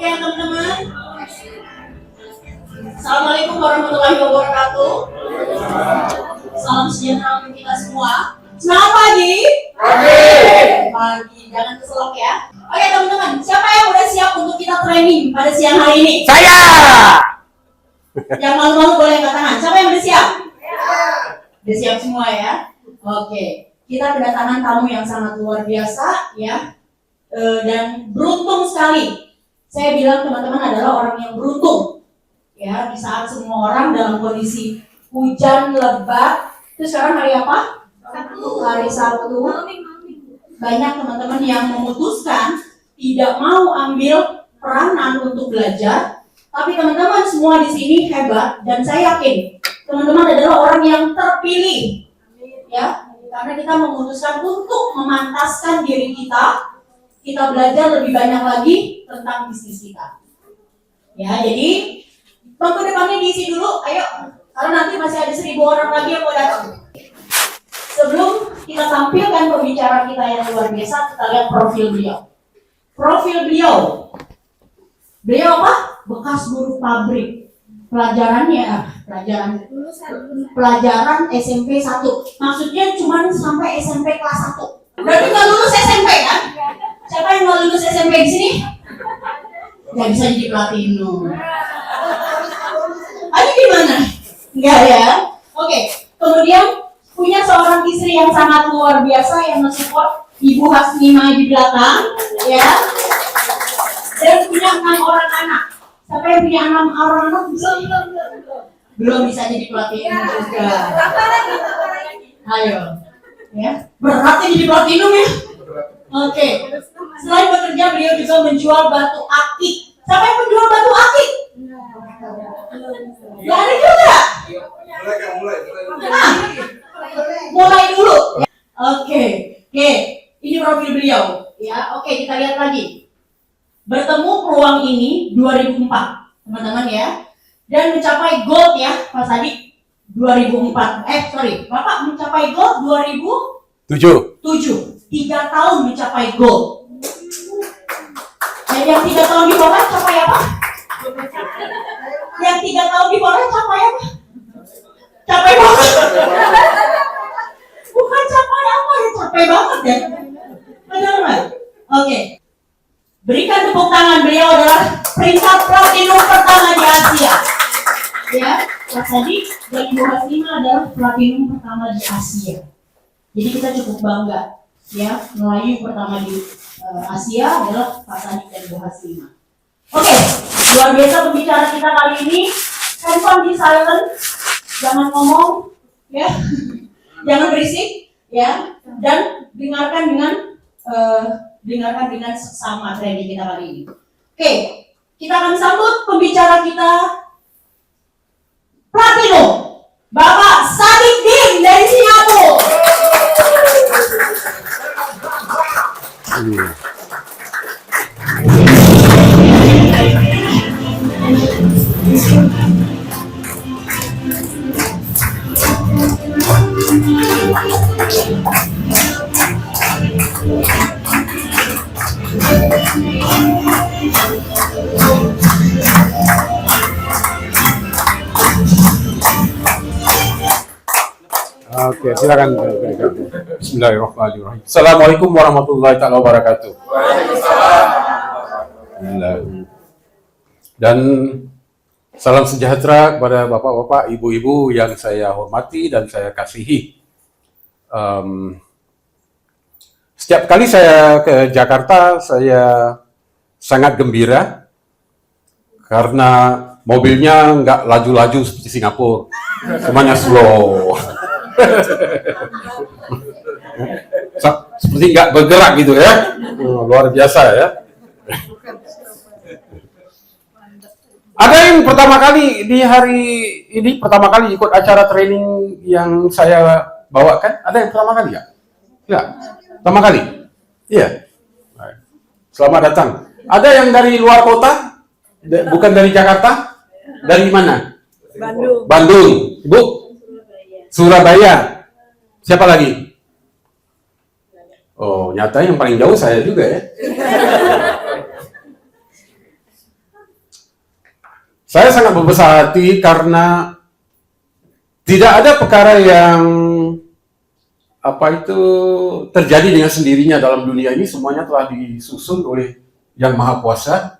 Oke teman-teman, Assalamualaikum warahmatullahi wabarakatuh. Salam sejahtera untuk kita semua. Selamat pagi. Pagi, jangan keselak ya. Oke teman-teman, siapa yang udah siap untuk kita training pada siang hari ini? Saya. Yang malu-malu boleh angkat tangan. Siapa yang udah siap? Udah siap semua ya. Oke, kita kedatangan tamu yang sangat luar biasa ya. Dan beruntung sekali. Saya bilang teman-teman adalah orang yang beruntung ya, di saat semua orang dalam kondisi hujan lebat. Itu sekarang hari apa? Hari Sabtu. Banyak teman-teman yang memutuskan tidak mau ambil peranan untuk belajar. Tapi teman-teman semua di sini hebat dan saya yakin teman-teman adalah orang yang terpilih ya, karena kita memutuskan untuk memantaskan diri kita belajar lebih banyak lagi tentang bisnis kita. Ya, jadi bangku depannya diisi dulu, ayo, karena nanti masih ada 1.000 orang lagi yang mau datang. Sebelum kita tampilkan pembicara kita yang luar biasa, kita lihat profil beliau. Profil beliau apa? Bekas buruh pabrik. Pelajaran SMP 1. Maksudnya cuma sampai SMP kelas 1. Berarti nggak lulus SMP kan? Siapa yang nggak lulus SMP di sini? Nggak bisa jadi platinum. Ayo gimana? Enggak ya? Oke. Kemudian punya seorang istri yang sangat luar biasa yang mensupport Ibu Hasnima di belakang, ya. Dan punya 6 orang anak. Siapa yang punya 6 orang anak? Belum bisa jadi platinum juga. Ayo, ya. Beratnya jadi platinum ya. Oke. Selain bekerja, beliau juga menjual batu akik. Siapa yang menjual batu akik? Gak ada juga. Mulai dulu. Oke. Ini profil beliau. Ya, oke, kita lihat lagi. Bertemu peluang ini 2004, teman-teman ya. Dan mencapai gold ya, Pak Sadi. 2004. Bapak mencapai gold 2007. 3 tahun mencapai gold. Dan yang 3 tahun di bawah capai apa? Yang 3 tahun di bawah capai apa? Capai banget. Bukan capai apa ya, capai banget ya. Benar nggak? Oke. Berikan tepuk tangan, beliau adalah peringkat platinum pertama di Asia. Ya, Mas Adi dan Ibu Hasnima adalah platinum pertama di Asia. Jadi kita cukup bangga. Ya, Melayu pertama di Asia adalah Pak Sadi dan Bu Hasnima. Oke, luar biasa pembicara kita kali ini. Handphone di silent, jangan ngomong, ya, jangan berisik, ya, dan dengarkan dengan seksama training kita kali ini. Oke, kita akan sambut pembicara kita Platinum, Bapak Sadiq Din dari Singapura. Oke, silakan. Bismillahirrahmanirrahim. Assalamualaikum warahmatullahi wabarakatuh. Dan salam sejahtera kepada bapak-bapak, ibu-ibu yang saya hormati dan saya kasihi. Setiap kali saya ke Jakarta, saya sangat gembira karena mobilnya nggak laju-laju seperti Singapura, semuanya slow. Seperti nggak bergerak gitu ya. Luar biasa ya. Ada yang pertama kali di hari ini ikut acara training yang saya bawakan? Ada yang pertama kali ya? Ya, pertama kali. Iya. Selamat datang. Ada yang dari luar kota? Bukan dari Jakarta? Dari mana? Bandung. Ibu? Surabaya. Siapa lagi? Oh, nyata yang paling jauh saya juga ya. Saya sangat berbesar hati karena tidak ada perkara yang terjadi dengan sendirinya dalam dunia ini. Semuanya telah disusun oleh Yang Maha Kuasa.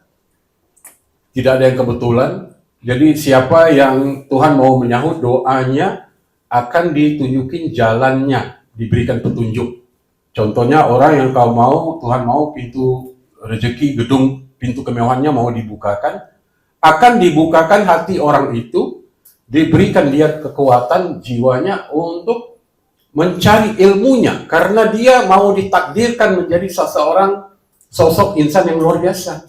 Tidak ada yang kebetulan. Jadi siapa yang Tuhan mau menyahut doanya akan ditunjukin jalannya, diberikan petunjuk. Contohnya orang yang Tuhan mau pintu rezeki, gedung, pintu kemewahannya mau dibukakan, akan dibukakan hati orang itu, diberikan dia kekuatan jiwanya untuk mencari ilmunya, karena dia mau ditakdirkan menjadi seseorang sosok insan yang luar biasa.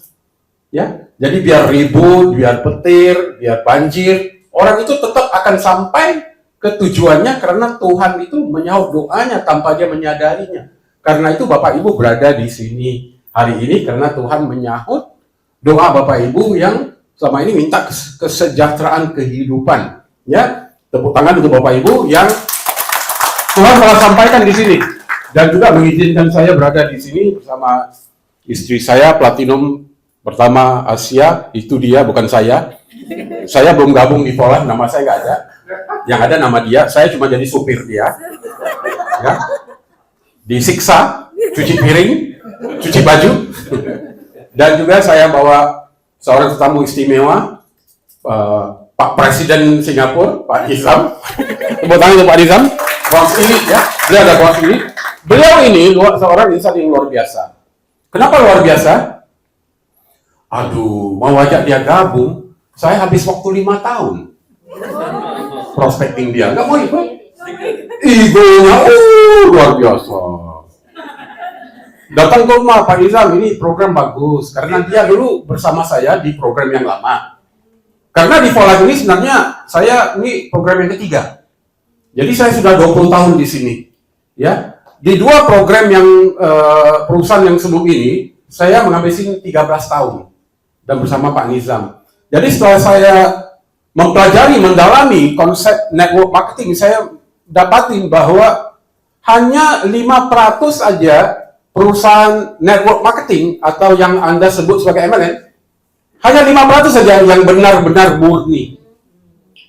Ya, jadi biar ribut, biar petir, biar banjir, orang itu tetap akan sampai ke tujuannya karena Tuhan itu menyahut doanya tanpa dia menyadarinya. Karena itu Bapak Ibu berada di sini hari ini karena Tuhan menyahut doa Bapak Ibu yang selama ini minta kesejahteraan kehidupan. Ya, tepuk tangan untuk Bapak Ibu yang Tuhan telah sampaikan di sini dan juga mengizinkan saya berada di sini bersama istri saya Platinum pertama Asia. Itu dia, bukan saya. Saya belum gabung di Volan, nama saya nggak ada. Yang ada nama dia, saya cuma jadi supir dia. Ya. Disiksa, cuci piring, cuci baju. Dan juga saya bawa seorang tamu istimewa, Pak Presiden Singapura, Pak Nizam. Tepuk tangan untuk Pak Nizam. Bos ini ya, beliau ada bos ini. Beliau ini seorang insan yang luar biasa. Kenapa luar biasa? Aduh, mau ajak dia gabung, saya habis waktu 5 tahun prospecting dia, nggak mau ikut. Egonya, luar biasa. Datang ke rumah Pak Nizam, ini program bagus, karena dia dulu bersama saya di program yang lama. Karena di Volan ini sebenarnya saya ini program yang ketiga. Jadi saya sudah 20 tahun di sini. Ya, di 2 program yang perusahaan yang sebelum ini, saya menghabisin 13 tahun dan bersama Pak Nizam. Jadi setelah saya mempelajari, mendalami konsep network marketing, saya dapatin bahwa hanya 5% aja perusahaan network marketing atau yang Anda sebut sebagai MLM, hanya 5% saja yang benar-benar murni.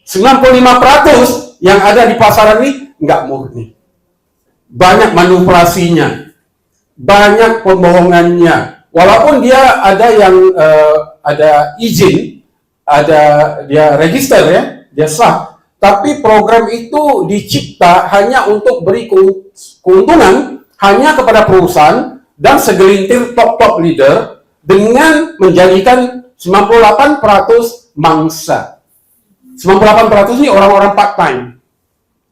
95% yang ada di pasaran ini nggak murni. Banyak manipulasinya, banyak pembohongannya. Walaupun dia ada yang ada izin, ada dia register ya, dia sah. Tapi program itu dicipta hanya untuk beri keuntungan hanya kepada perusahaan dan segelintir top leader dengan menjadikan 98% mangsa. 98% ini orang-orang part-time.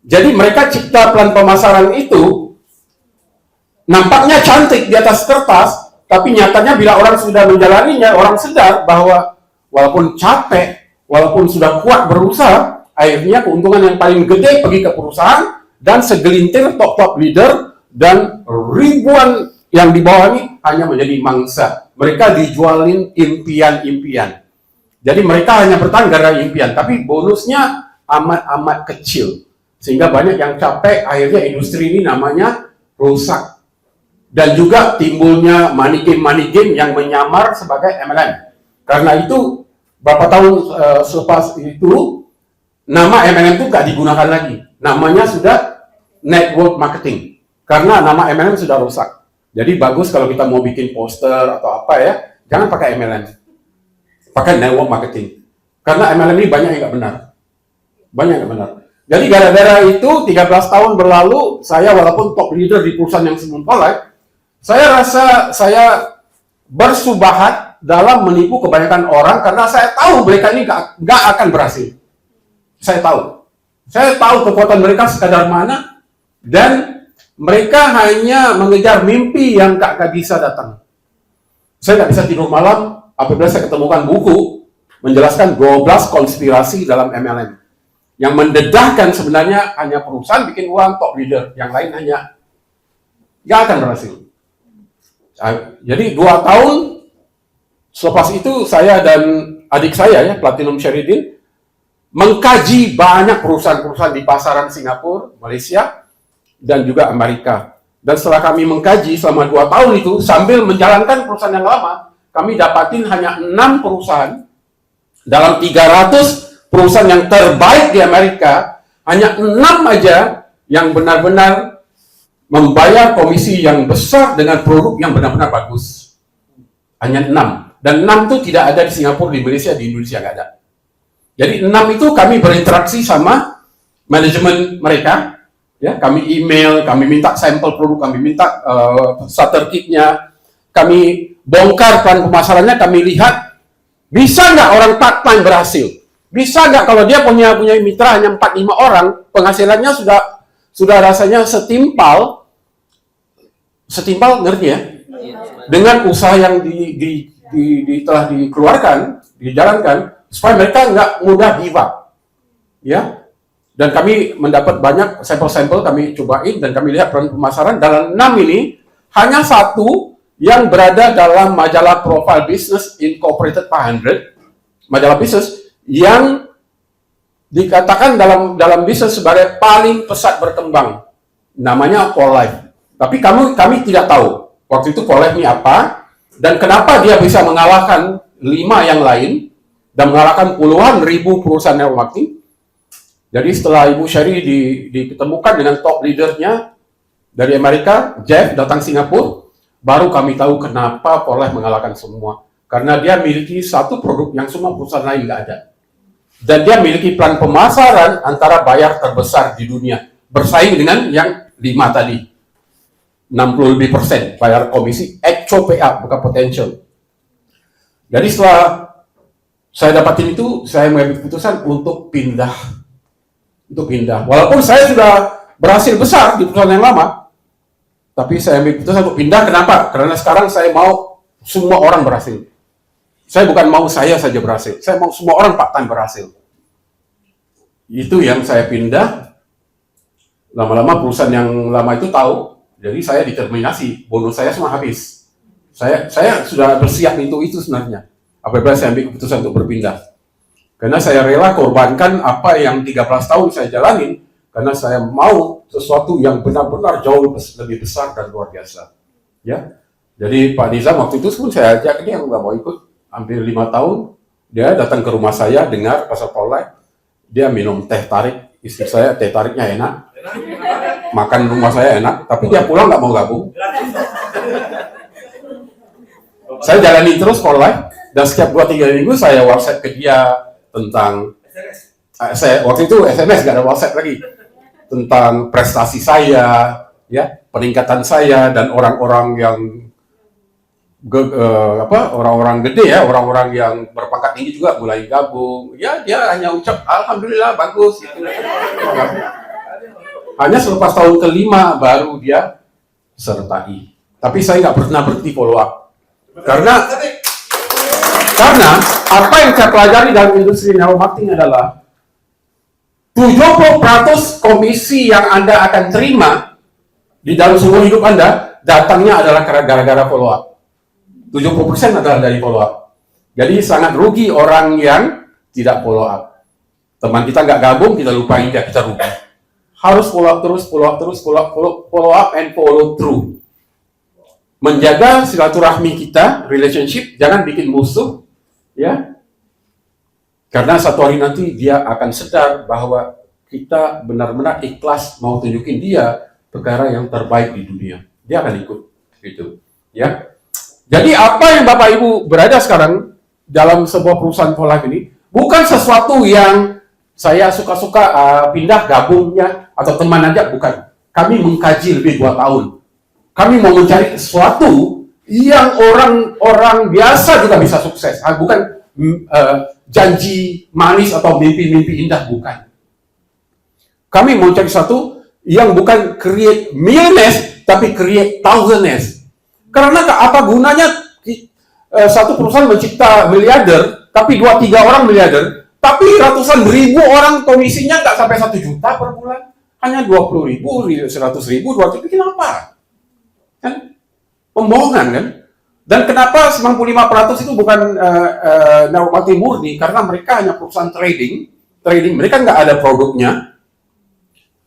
Jadi mereka cipta plan pemasaran itu nampaknya cantik di atas kertas, tapi nyatanya bila orang sudah menjalaninya, orang sadar bahwa walaupun capek, walaupun sudah kuat berusaha, akhirnya keuntungan yang paling gede pergi ke perusahaan dan segelintir top leader dan ribuan yang di bawah ini hanya menjadi mangsa. Mereka dijualin impian-impian. Jadi mereka hanya bertahan gara impian, tapi bonusnya amat kecil. Sehingga banyak yang capek, akhirnya industri ini namanya rusak. Dan juga timbulnya money game yang menyamar sebagai MLM. Karena itu, beberapa tahun selepas itu, nama MLM itu nggak digunakan lagi. Namanya sudah network marketing. Karena nama MLM sudah rusak. Jadi bagus kalau kita mau bikin poster atau apa ya, jangan pakai MLM. Pakai network marketing. Karena MLM ini banyak yang nggak benar. Banyak yang nggak benar. Jadi gara-gara itu 13 tahun berlalu, saya walaupun top leader di perusahaan yang sebelum Volan, saya rasa saya bersubahat dalam menipu kebanyakan orang karena saya tahu mereka ini nggak akan berhasil. Saya tahu kekuatan mereka sekadar mana dan mereka hanya mengejar mimpi yang nggak bisa datang. Saya nggak bisa tidur malam apabila saya ketemukan buku menjelaskan 12 konspirasi dalam MLM. Yang mendedahkan sebenarnya hanya perusahaan bikin uang top leader, yang lain hanya nggak akan berhasil. Jadi 2 tahun selepas itu saya dan adik saya ya Platinum Sheridin mengkaji banyak perusahaan-perusahaan di pasaran Singapura, Malaysia, dan juga Amerika. Dan setelah kami mengkaji selama 2 tahun itu sambil menjalankan perusahaan yang lama, kami dapatin hanya 6 perusahaan Dalam 300 perusahaan yang terbaik di Amerika, hanya 6 aja yang benar-benar membayar komisi yang besar dengan produk yang benar-benar bagus. Hanya 6. Dan 6 itu tidak ada di Singapura, di Malaysia, di Indonesia nggak ada. Jadi 6 itu kami berinteraksi sama manajemen mereka, ya, kami email, kami minta sampel produk, kami minta starter kitnya, kami bongkar plan pemasarannya, kami lihat bisa nggak orang part-time berhasil, bisa nggak kalau dia punya mitra hanya 4-5 orang, penghasilannya sudah rasanya setimpal ngerti ya, dengan usaha yang telah dikeluarkan, dijalankan, supaya mereka nggak mudah give up, ya. Dan kami mendapat banyak sampel-sampel, kami cobain dan kami lihat peran pemasaran. Dalam 6 ini hanya 1 yang berada dalam majalah Profile Business Incorporated 500, majalah bisnis yang dikatakan dalam bisnis sebagai paling pesat berkembang, namanya Polife. Tapi kami tidak tahu waktu itu Polife ini apa dan kenapa dia bisa mengalahkan 5 yang lain dan mengalahkan puluhan ribu perusahaan network marketing. Jadi setelah Ibu Sherry ditemukan dengan top leadernya dari Amerika, Jeff datang Singapura, baru kami tahu kenapa Polife mengalahkan semua. Karena dia miliki satu produk yang semua perusahaan lain nggak ada. Dan dia miliki plan pemasaran antara buyer terbesar di dunia. Bersaing dengan yang 5 tadi. 60% lebih bayar komisi, actual PA, bukan potential. Jadi setelah saya dapatin itu, saya mengambil keputusan untuk pindah. Walaupun saya sudah berhasil besar di perusahaan yang lama, tapi saya ambil keputusan untuk pindah. Kenapa? Karena sekarang saya mau semua orang berhasil. Saya bukan mau saya saja berhasil, saya mau semua orang part-time berhasil. Itu yang saya pindah. Lama-lama perusahaan yang lama itu tahu, jadi saya determinasi, bonus saya semua habis. Saya sudah bersiap itu sebenarnya. Apabila saya ambil keputusan untuk berpindah. Karena saya rela korbankan apa yang 13 tahun saya jalanin, karena saya mau sesuatu yang benar-benar jauh lebih besar dan luar biasa. Ya, jadi Pak Nizam waktu itu pun saya ajak dia nggak mau ikut, hampir 5 tahun dia datang ke rumah saya dengar pasal Polife, dia minum teh tarik, istri saya teh tariknya enak, makan rumah saya enak, tapi dia pulang nggak mau gabung. Saya jalani terus Polife dan setiap 2-3 minggu saya WhatsApp ke dia tentang saya waktu itu SMS, nggak ada WhatsApp lagi, tentang prestasi saya, ya, peningkatan saya dan orang-orang yang orang-orang gede ya, orang-orang yang berpangkat tinggi juga mulai gabung. Ya, dia hanya ucap alhamdulillah bagus gitu. Hanya selepas tahun ke-5 baru dia sertai. Tapi saya nggak pernah berhenti follow up. Karena apa yang saya pelajari dalam industri network marketing adalah 70% komisi yang Anda akan terima di dalam seumur hidup Anda datangnya adalah gara-gara follow up. 70% adalah dari follow up. Jadi sangat rugi orang yang tidak follow up. Teman kita nggak gabung, kita lupain dia, kita rugi. Harus follow up terus, follow up and follow through. Menjaga silaturahmi kita, relationship, jangan bikin musuh, ya. Karena satu hari nanti dia akan sadar bahwa kita benar-benar ikhlas mau tunjukin dia perkara yang terbaik di dunia. Dia akan ikut, gitu, ya. Jadi apa yang Bapak Ibu berada sekarang dalam sebuah perusahaan Polife ini bukan sesuatu yang saya suka-suka pindah gabungnya atau teman aja, bukan. Kami mengkaji lebih 2 tahun. Kami mau mencari sesuatu yang orang biasa juga bisa sukses. Bukan janji manis atau mimpi-mimpi indah, bukan. Kami mau cari sesuatu yang bukan create millionaires, tapi create thousands. Karena apa gunanya satu perusahaan mencipta miliarder, tapi 2-3 orang miliarder, tapi ratusan ribu orang komisinya nggak sampai 1 juta per bulan. Hanya 20 ribu, 100 ribu, 200 ribu, kenapa? Kan? Pembohongan kan? Dan kenapa 95% itu bukan network marketing murni? Karena mereka hanya perusahaan trading, mereka nggak ada produknya.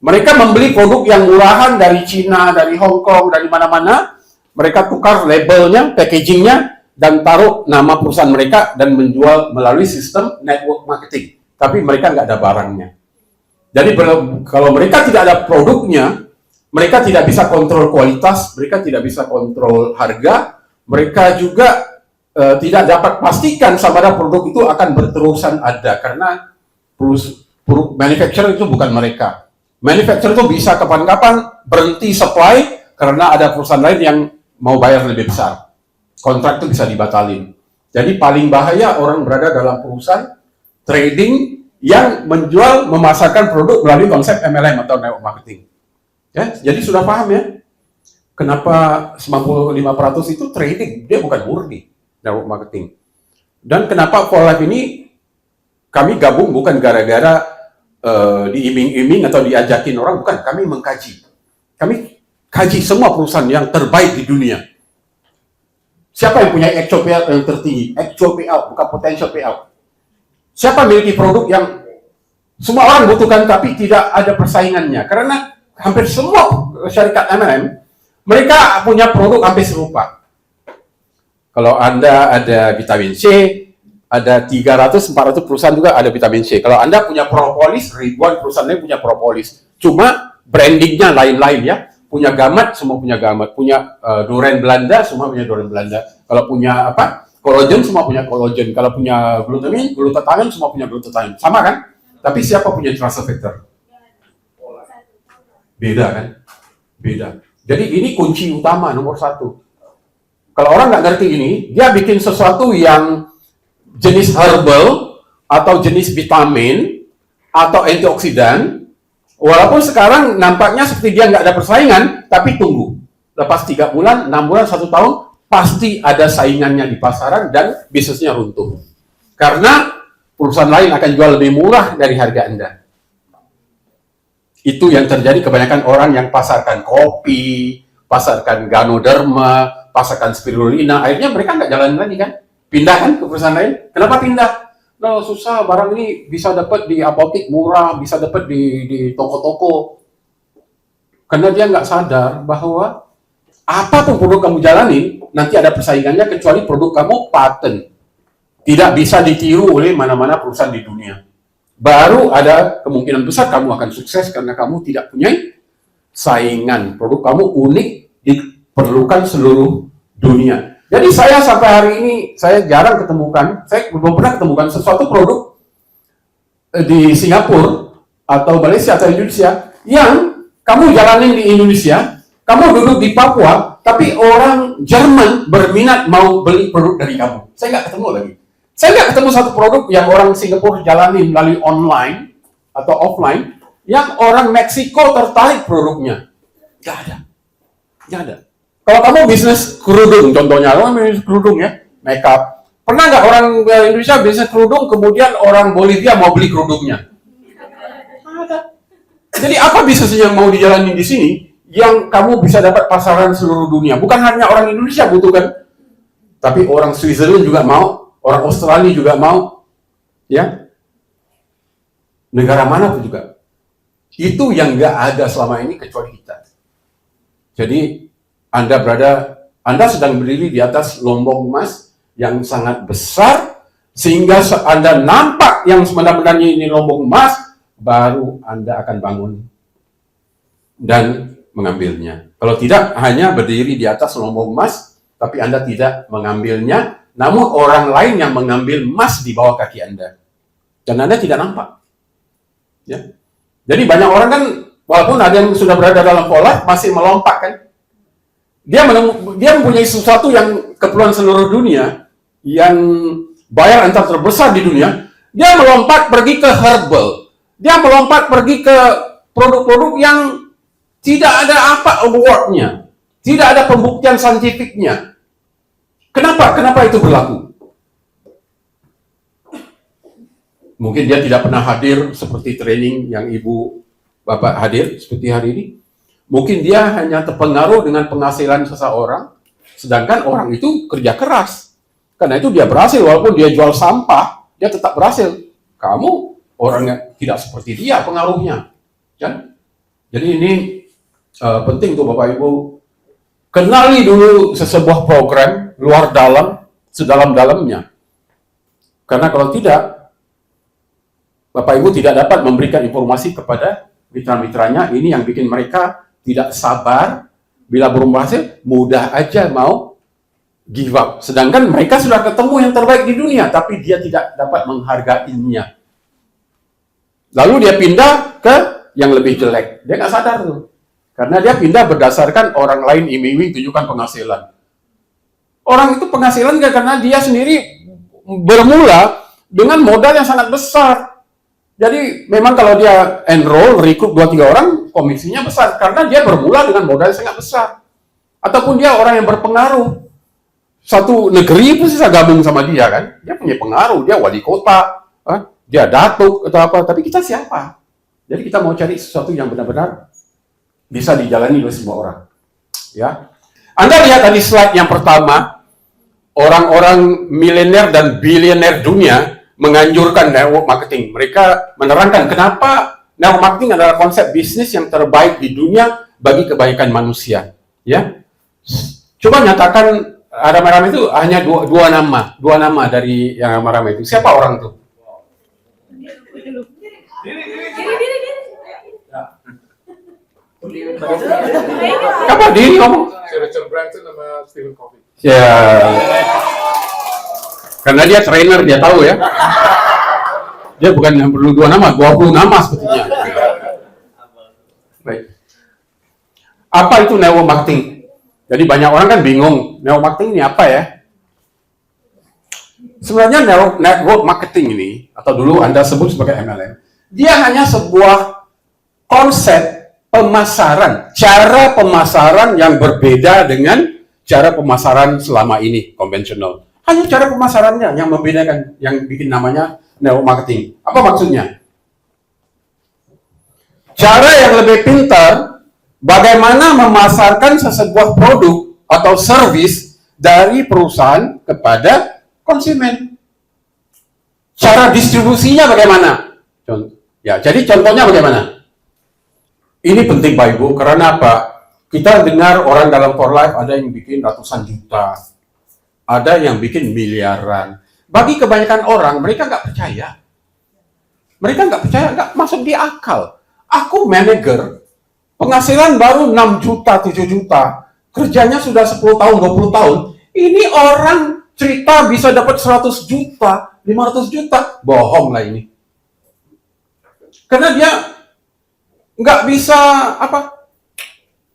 Mereka membeli produk yang murahan dari Cina, dari Hong Kong, dari mana-mana. Mereka tukar labelnya, packagingnya, dan taruh nama perusahaan mereka dan menjual melalui sistem network marketing. Tapi mereka nggak ada barangnya. Jadi kalau mereka tidak ada produknya, mereka tidak bisa kontrol kualitas, mereka tidak bisa kontrol harga, mereka juga tidak dapat pastikan sama ada produk itu akan berterusan ada, karena manufacturer itu bukan mereka. Manufacturer itu bisa kapan-kapan berhenti supply karena ada perusahaan lain yang mau bayar lebih besar. Kontrak itu bisa dibatalin. Jadi paling bahaya orang berada dalam perusahaan trading yang menjual, memasarkan produk melalui konsep MLM atau network marketing. Ya, jadi sudah paham ya? Kenapa 95% itu trading, dia bukan murni network marketing. Dan kenapa For Life ini kami gabung bukan gara-gara diiming-iming atau diajakin orang, bukan. Kami mengkaji. Kami kaji semua perusahaan yang terbaik di dunia. Siapa yang punya actual payout yang tertinggi? Actual payout, bukan potential payout. Siapa memiliki produk yang semua orang butuhkan tapi tidak ada persaingannya? Karena hampir semua syarikat MLM, mereka punya produk hampir serupa. Kalau Anda ada vitamin C, ada 300-400 perusahaan juga ada vitamin C. Kalau Anda punya propolis, ribuan perusahaan lain punya propolis. Cuma brandingnya lain-lain ya. Punya gamat, semua punya gamat. Punya durian Belanda, semua punya durian Belanda. Kalau punya kolagen, semua punya kolagen. Kalau punya glutathione, semua punya glutathione. Sama kan? Tapi siapa punya transfer factor? Beda kan? Beda. Jadi ini kunci utama nomor 1. Kalau orang nggak ngerti ini, dia bikin sesuatu yang jenis herbal atau jenis vitamin atau antioksidan, walaupun sekarang nampaknya seperti dia nggak ada persaingan, tapi tunggu. Lepas 3 bulan, 6 bulan, 1 tahun, pasti ada saingannya di pasaran dan bisnisnya runtuh. Karena perusahaan lain akan jual lebih murah dari harga Anda. Itu yang terjadi kebanyakan orang yang pasarkan kopi, pasarkan Ganoderma, pasarkan spirulina, akhirnya mereka nggak jalan lagi kan? Pindah kan ke perusahaan lain. Kenapa pindah? Nah, susah, barang ini bisa dapat di apotek murah, bisa dapat di toko-toko. Karena dia nggak sadar bahwa apapun produk kamu jalanin, nanti ada persaingannya kecuali produk kamu paten. Tidak bisa ditiru oleh mana-mana perusahaan di dunia. Baru ada kemungkinan besar kamu akan sukses karena kamu tidak punya saingan. Produk kamu unik, diperlukan seluruh dunia. Jadi saya sampai hari ini, saya jarang ketemukan, saya belum pernah ketemukan sesuatu produk di Singapura atau Malaysia atau Indonesia yang kamu jalanin di Indonesia, kamu duduk di Papua, tapi orang Jerman berminat mau beli produk dari kamu. Saya nggak ketemu lagi. Saya nggak ketemu satu produk yang orang Singapura jalanin melalui online atau offline, yang orang Meksiko tertarik produknya. Nggak ada. Nggak ada. Kalau kamu bisnis kerudung, contohnya, kamu bisnis kerudung ya, makeup. Pernah nggak orang Indonesia bisnis kerudung, kemudian orang Bolivia mau beli kerudungnya? Ada. Jadi apa bisnisnya yang mau dijalani di sini, yang kamu bisa dapat pasaran seluruh dunia? Bukan hanya orang Indonesia butuhkan, tapi orang Switzerland juga mau, orang Australia juga mau, ya. Negara mana pun juga. Itu yang nggak ada selama ini kecuali kita. Jadi Anda sedang berdiri di atas lombok emas yang sangat besar, sehingga Anda nampak yang sebenarnya ini lombok emas, baru Anda akan bangun dan mengambilnya. Kalau tidak, hanya berdiri di atas lombok emas, tapi Anda tidak mengambilnya, namun orang lain yang mengambil emas di bawah kaki Anda. Dan Anda tidak nampak. Ya. Jadi banyak orang kan, walaupun ada yang sudah berada dalam pola, masih melompat kan. Dia mempunyai sesuatu yang keperluan seluruh dunia, yang bayar antar terbesar di dunia. Dia melompat pergi ke herbal. Dia melompat pergi ke produk-produk yang tidak ada award-nya. Tidak ada pembuktian saintifiknya. Kenapa itu berlaku? Mungkin dia tidak pernah hadir seperti training yang Ibu Bapak hadir seperti hari ini. Mungkin dia hanya terpengaruh dengan penghasilan seseorang, sedangkan orang itu kerja keras. Karena itu dia berhasil, walaupun dia jual sampah, dia tetap berhasil. Kamu orangnya tidak seperti dia pengaruhnya. Kan? Jadi ini penting tuh Bapak Ibu. Kenali dulu sebuah program luar dalam sedalam-dalamnya. Karena kalau tidak, Bapak Ibu tidak dapat memberikan informasi kepada mitra-mitranya. Ini yang bikin mereka tidak sabar. Bila belum berhasil, mudah aja mau give up. Sedangkan mereka sudah ketemu yang terbaik di dunia, tapi dia tidak dapat menghargainya. Lalu dia pindah ke yang lebih jelek. Dia nggak sadar tuh. Karena dia pindah berdasarkan orang lain iming-iming tunjukkan penghasilan. Orang itu penghasilan karena dia sendiri bermula dengan modal yang sangat besar. Jadi memang kalau dia enroll, rekrut 2-3 orang, komisinya besar. Karena dia bermula dengan modal yang sangat besar. Ataupun dia orang yang berpengaruh. Satu negeri pun bisa gabung sama dia kan. Dia punya pengaruh, dia wali kota, dia datuk atau apa. Tapi kita siapa? Jadi kita mau cari sesuatu yang benar-benar bisa dijalani oleh semua orang. Ya, Anda lihat tadi slide yang pertama, orang-orang miliuner dan bilioner dunia menganjurkan network marketing. Mereka menerangkan kenapa network marketing adalah konsep bisnis yang terbaik di dunia bagi kebaikan manusia. Ya, coba nyatakan ramai-ramai itu hanya dua nama dari yang ramai-ramai itu. Siapa orang itu? Apa diri kamu? Richard Branson sama Stephen Covey. Ya, karena dia trainer, dia tahu ya. Dia bukan yang perlu 2 nama, 20 nama sebetulnya. Baik. Apa itu network marketing? Jadi banyak orang kan bingung, network marketing ini apa ya? Sebenarnya network marketing ini, atau dulu Anda sebut sebagai MLM, dia hanya sebuah konsep pemasaran, cara pemasaran yang berbeda dengan cara pemasaran selama ini, konvensional. Hanya cara pemasarannya yang membedakan, yang bikin namanya network marketing. Apa maksudnya? Cara yang lebih pintar, bagaimana memasarkan sebuah produk atau service dari perusahaan kepada konsumen. Cara distribusinya bagaimana? Ya, jadi contohnya bagaimana? Ini penting Pak Ibu, karena apa? Kita dengar orang dalam for life ada yang bikin ratusan juta, ada yang bikin miliaran. Bagi kebanyakan orang, mereka nggak percaya. Mereka nggak percaya, nggak masuk di akal. Aku manajer, penghasilan baru 6 juta, 7 juta, kerjanya sudah 10 tahun, 20 tahun. Ini orang cerita bisa dapat 100 juta, 500 juta, bohong lah ini. Karena dia nggak bisa apa?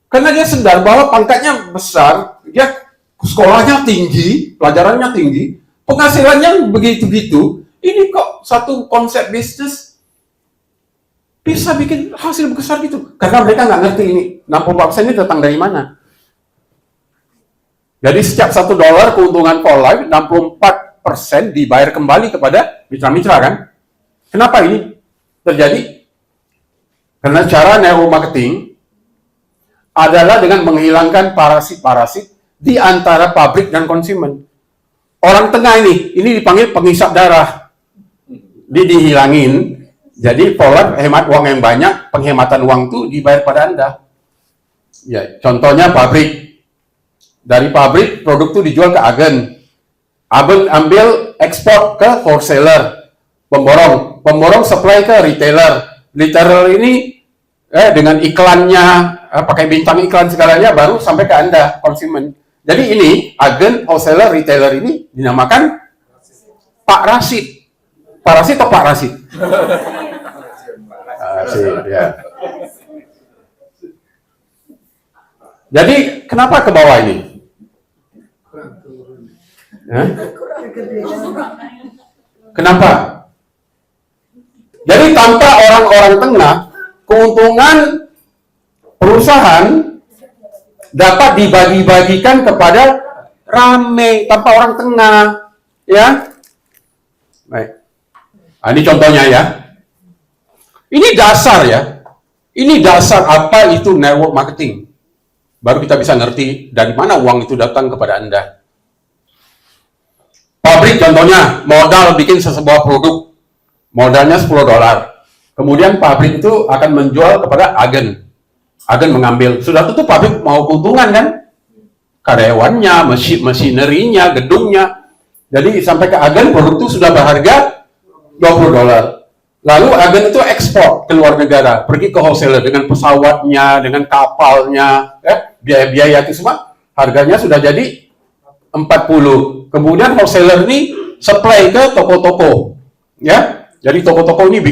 Karena dia sadar bahwa pangkatnya besar, dia sekolahnya tinggi, pelajarannya tinggi, penghasilannya begitu-begitu. Ini kok satu konsep bisnis bisa bikin hasil besar gitu? Karena mereka nggak ngerti ini 60% ini datang dari mana. Jadi setiap $1 keuntungan for life, 64% dibayar kembali kepada mitra-mitra kan? Kenapa ini terjadi? Karena cara network marketing adalah dengan menghilangkan parasit-parasit di antara pabrik dan konsumen. Orang tengah ini dipanggil penghisap darah. Dihilangin. Jadi pola hemat uang yang banyak, penghematan uang itu dibayar pada Anda. Ya, contohnya pabrik. Dari pabrik produk itu dijual ke agen. Agen ambil ekspor ke wholesaler, pemborong supply ke retailer. Retailer ini dengan iklannya, pakai bintang iklan segalanya, baru sampai ke Anda, konsumen. Jadi ini, agen, wholesaler, retailer ini dinamakan Pak Rasid. Pak Rasid atau Pak Rasid? Rasid, ya. Jadi, kenapa ke bawah ini? Kenapa? Jadi, tanpa orang-orang tengah, keuntungan perusahaan dapat dibagi-bagikan kepada rame tanpa orang tengah, ya. Baik. Nah, ini contohnya ya. Ini dasar ya. Ini dasar apa itu network marketing. Baru kita bisa ngerti dari mana uang itu datang kepada Anda. Pabrik contohnya, modal bikin sebuah produk. Modalnya $10. Kemudian pabrik itu akan menjual kepada agen. Agen mengambil. Sudah tentu pabrik mau keuntungan kan? Karyawannya, mesinerinya, gedungnya. Jadi sampai ke agen produk itu sudah berharga $20. Lalu agen itu ekspor ke luar negara, pergi ke wholesaler dengan pesawatnya, dengan kapalnya, biaya-biaya itu semua, harganya sudah jadi 40. Kemudian wholesaler ini supply ke toko-toko, ya. Jadi toko-toko ini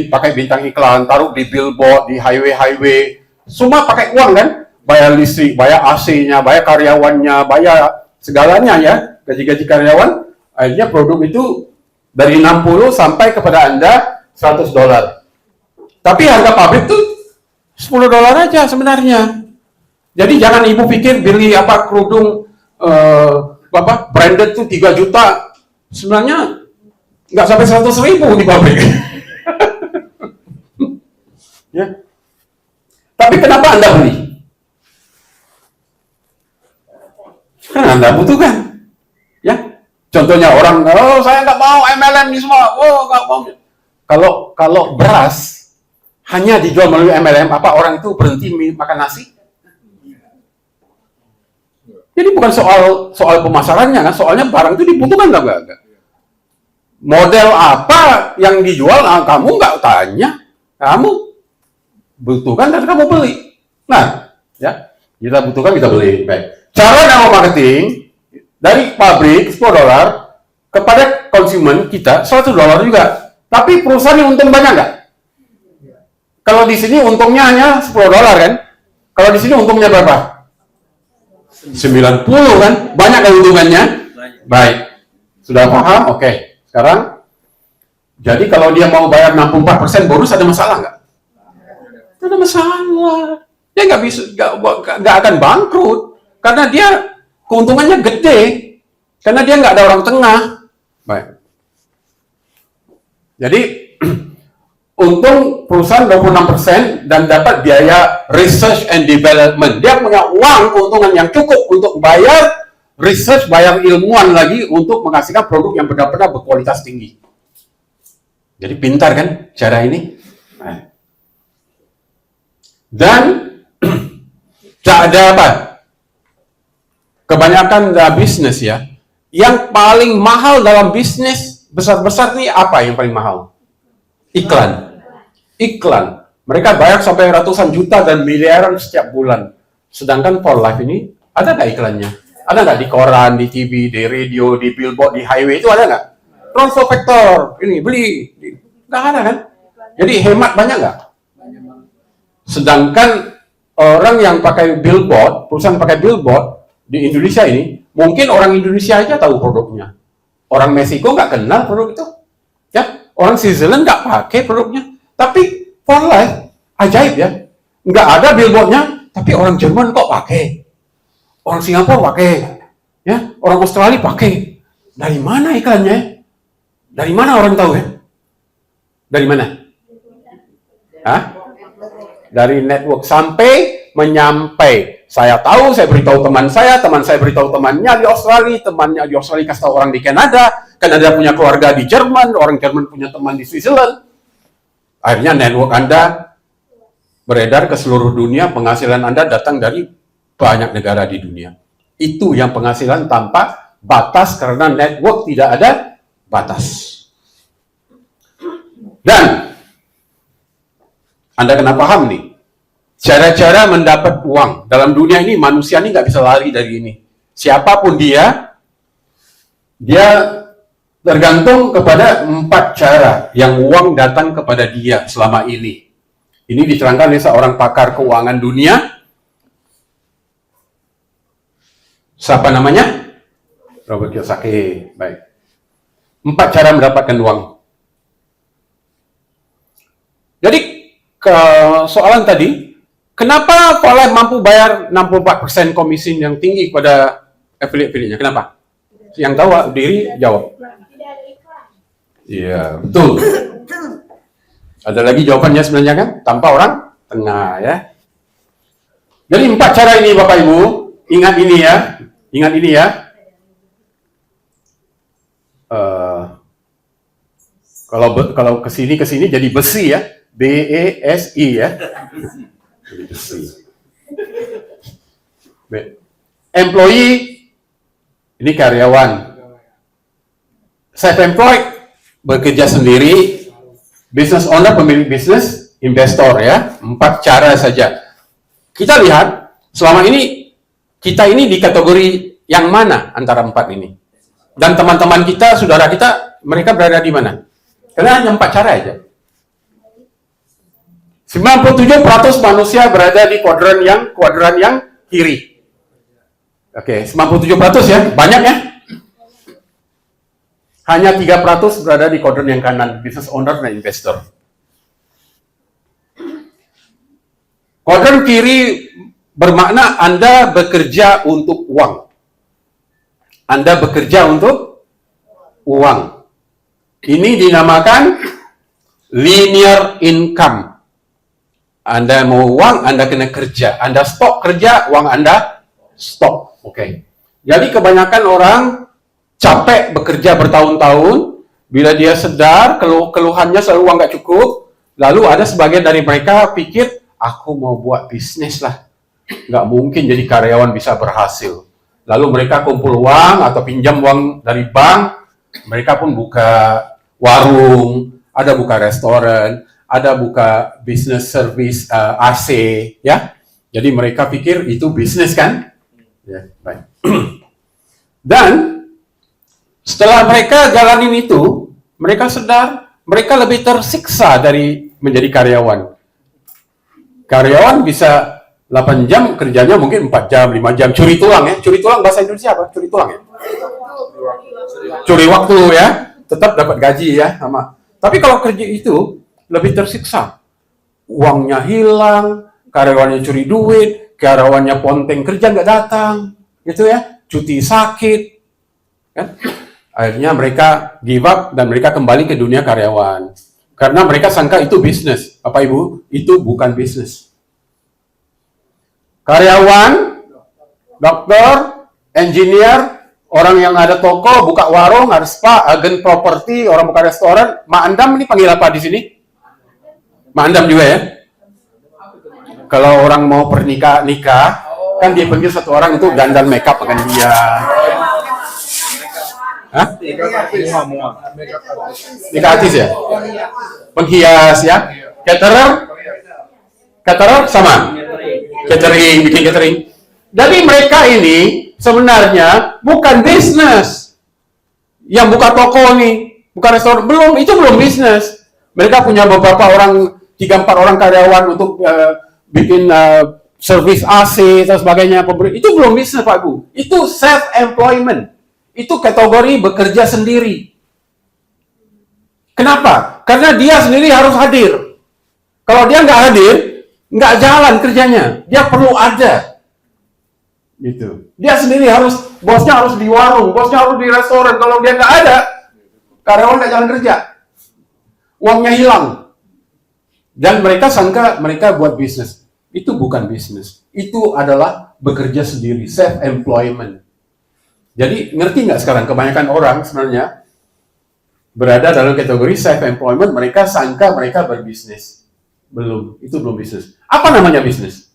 pakai bintang iklan, taruh di billboard, di highway, semua pakai uang kan, bayar listrik, bayar AC-nya, bayar karyawannya, bayar segalanya ya, gaji-gaji karyawan. Akhirnya produk itu dari 60 sampai kepada Anda $100. Tapi harga pabrik tuh $10 aja sebenarnya. Jadi jangan ibu pikir beli kerudung branded tuh 3 juta, sebenarnya nggak sampai 100.000 di pabrik. Ya. Tapi kenapa Anda beli? Karena Anda butuhkan. Ya. Contohnya orang, saya nggak mau MLM ini semua, nggak mau. Kalau beras hanya dijual melalui MLM, apa orang itu berhenti makan nasi? Jadi bukan soal pemasarannya kan, soalnya barang itu dibutuhkan nggak? Model apa yang dijual, kamu nggak tanya, kamu butuhkan dan kamu beli. Nah, ya kita butuhkan kita beli. Baik. Cara nano marketing dari pabrik $10 kepada konsumen kita $100 juga. Tapi perusahaan yang untung banyak nggak? Kalau di sini untungnya hanya $10 kan? Kalau di sini untungnya berapa? 90 kan? Banyak keuntungannya? Baik. Sudah paham? Oke. Sekarang, jadi kalau dia mau bayar 64% bonus ada masalah nggak? Tidak ada masalah. Dia nggak akan bangkrut. Karena dia keuntungannya gede. Karena dia nggak ada orang tengah. Baik. Jadi untung perusahaan 26% dan dapat biaya research and development. Dia punya uang keuntungan yang cukup untuk bayar research, bayar ilmuwan lagi untuk menghasilkan produk yang benar-benar berkualitas tinggi. Jadi pintar kan cara ini? Nah. Dan tak ada apa? Kebanyakan bisnis ya, yang paling mahal dalam bisnis besar-besar nih apa yang paling mahal? Iklan. Mereka bayar sampai ratusan juta dan miliaran setiap bulan. Sedangkan for life ini, ada nggak iklannya? Ada nggak di koran, di TV, di radio, di billboard, di highway, itu ada nggak? Transfer factor, ini beli. Nggak ada kan? Jadi hemat banyak nggak? Sedangkan orang yang pakai billboard, perusahaan pakai billboard di Indonesia ini, mungkin orang Indonesia aja tahu produknya. Orang Meksiko nggak kenal produk itu, ya. Orang Switzerland nggak pakai produknya. Tapi for life, ajaib ya. Nggak ada billboardnya, tapi orang Jerman kok pakai. Orang Singapura pakai, ya. Orang Australia pakai. Dari mana iklannya? Dari mana orang tahu ya? Dari mana? Hah? Dari network sampai menyampai. Saya tahu, saya beritahu teman saya beritahu temannya di Australia, temannya di Australia kasih tahu orang di Kanada punya keluarga di Jerman, orang Jerman punya teman di Switzerland. Akhirnya network Anda beredar ke seluruh dunia, penghasilan Anda datang dari banyak negara di dunia. Itu yang penghasilan tanpa batas karena network tidak ada batas. Dan Anda kena paham nih, cara-cara mendapat uang dalam dunia ini, manusia ini nggak bisa lari dari ini. Siapapun dia tergantung kepada 4 cara yang uang datang kepada dia selama ini. Ini diterangkan oleh seorang pakar keuangan dunia. Siapa namanya? Robert Kiyosaki. Baik. 4 cara mendapatkan uang. Jadi ke soalan tadi, kenapa Polai mampu bayar 64% komisi yang tinggi pada affiliate-nya? Kenapa? Yang tahu diri jawab. Iya, betul. Ada lagi jawabannya sebenarnya kan? Tanpa orang tengah ya. Jadi 4 cara ini Bapak Ibu, ingat ini ya. Kalau kesini jadi besi ya. BESI ya. Jadi besi. Employee ini karyawan. self-employed, bekerja sendiri, business owner, pemilik bisnis, investor ya. 4 cara saja. Kita lihat selama ini kita ini di kategori yang mana antara 4 ini? Dan teman-teman kita, saudara kita, mereka berada di mana? Karena hanya 4 cara aja. 97% manusia berada di kuadran yang kiri. Oke, 97% ya, banyak ya. Hanya 3% berada di kuadran yang kanan, business owner dan investor. Kuadran kiri bermakna Anda bekerja untuk uang. Anda bekerja untuk uang. Ini dinamakan linear income. Anda mau uang, Anda kena kerja. Anda stop kerja, uang Anda stop. Oke. Jadi kebanyakan orang capek bekerja bertahun-tahun, bila dia sedar keluhannya selalu uang nggak cukup, lalu ada sebagian dari mereka pikir, aku mau buat bisnis lah. Nggak mungkin jadi karyawan bisa berhasil. Lalu mereka kumpul uang atau pinjam uang dari bank, mereka pun buka warung, ada buka restoran, ada buka business service AC, ya. Jadi mereka pikir itu bisnis kan? Ya, baik. Dan setelah mereka jalanin itu, mereka sadar mereka lebih tersiksa dari menjadi karyawan. Karyawan bisa 8 jam, kerjanya mungkin 4 jam, 5 jam, curi tulang ya. Curi tulang bahasa Indonesia apa? Curi tulang ya? Curi waktu ya, tetap dapat gaji ya sama. Tapi kalau kerja itu lebih tersiksa. Uangnya hilang, karyawannya curi duit, karyawannya ponteng kerja nggak datang, gitu ya. Cuti sakit, kan? Akhirnya mereka give up dan mereka kembali ke dunia karyawan. Karena mereka sangka itu bisnis. Bapak Ibu, itu bukan bisnis. Karyawan, dokter, engineer, orang yang ada toko, buka warung, ada spa, agen properti, orang buka restoran. Mak Andam ini panggil apa di sini? Mak Andam juga ya? Kalau orang mau nikah, kan dia panggil satu orang itu dandan makeup akan dia. Hah? Nikah artis ya? Penghias ya? Caterer sama? Catering, bikin catering. Jadi mereka ini sebenarnya bukan bisnis. Yang buka toko nih, buka restoran, itu belum bisnis. Mereka punya beberapa orang, 3-4 orang karyawan untuk bikin service AC dan sebagainya. Itu belum bisnis Pak Ibu. Itu self-employment. Itu kategori bekerja sendiri. Kenapa? Karena dia sendiri harus hadir. Kalau dia nggak hadir, nggak jalan kerjanya. Dia perlu ada. Gitu. Dia sendiri bosnya harus di warung, bosnya harus di restoran. Kalau dia nggak ada, karyawan nggak jalan kerja. Uangnya hilang. Dan mereka sangka mereka buat bisnis. Itu bukan bisnis. Itu adalah bekerja sendiri, self-employment. Jadi ngerti nggak sekarang kebanyakan orang sebenarnya berada dalam kategori self-employment, mereka sangka mereka berbisnis. Belum, itu belum bisnis. Apa namanya bisnis?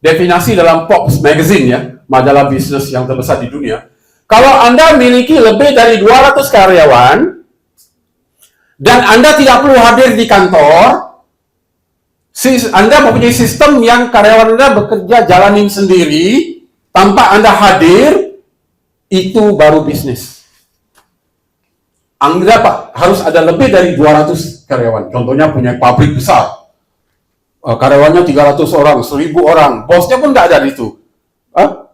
Definisi dalam Forbes Magazine ya, majalah bisnis yang terbesar di dunia. Kalau Anda memiliki lebih dari 200 karyawan dan Anda tidak perlu hadir di kantor, Anda mempunyai sistem yang karyawan Anda bekerja jalanin sendiri tanpa Anda hadir, itu baru bisnis. Anda Pak, harus ada lebih dari 200 karyawan. Contohnya punya pabrik besar. Karyawannya 300 orang, 1000 orang. Bosnya pun nggak ada di itu.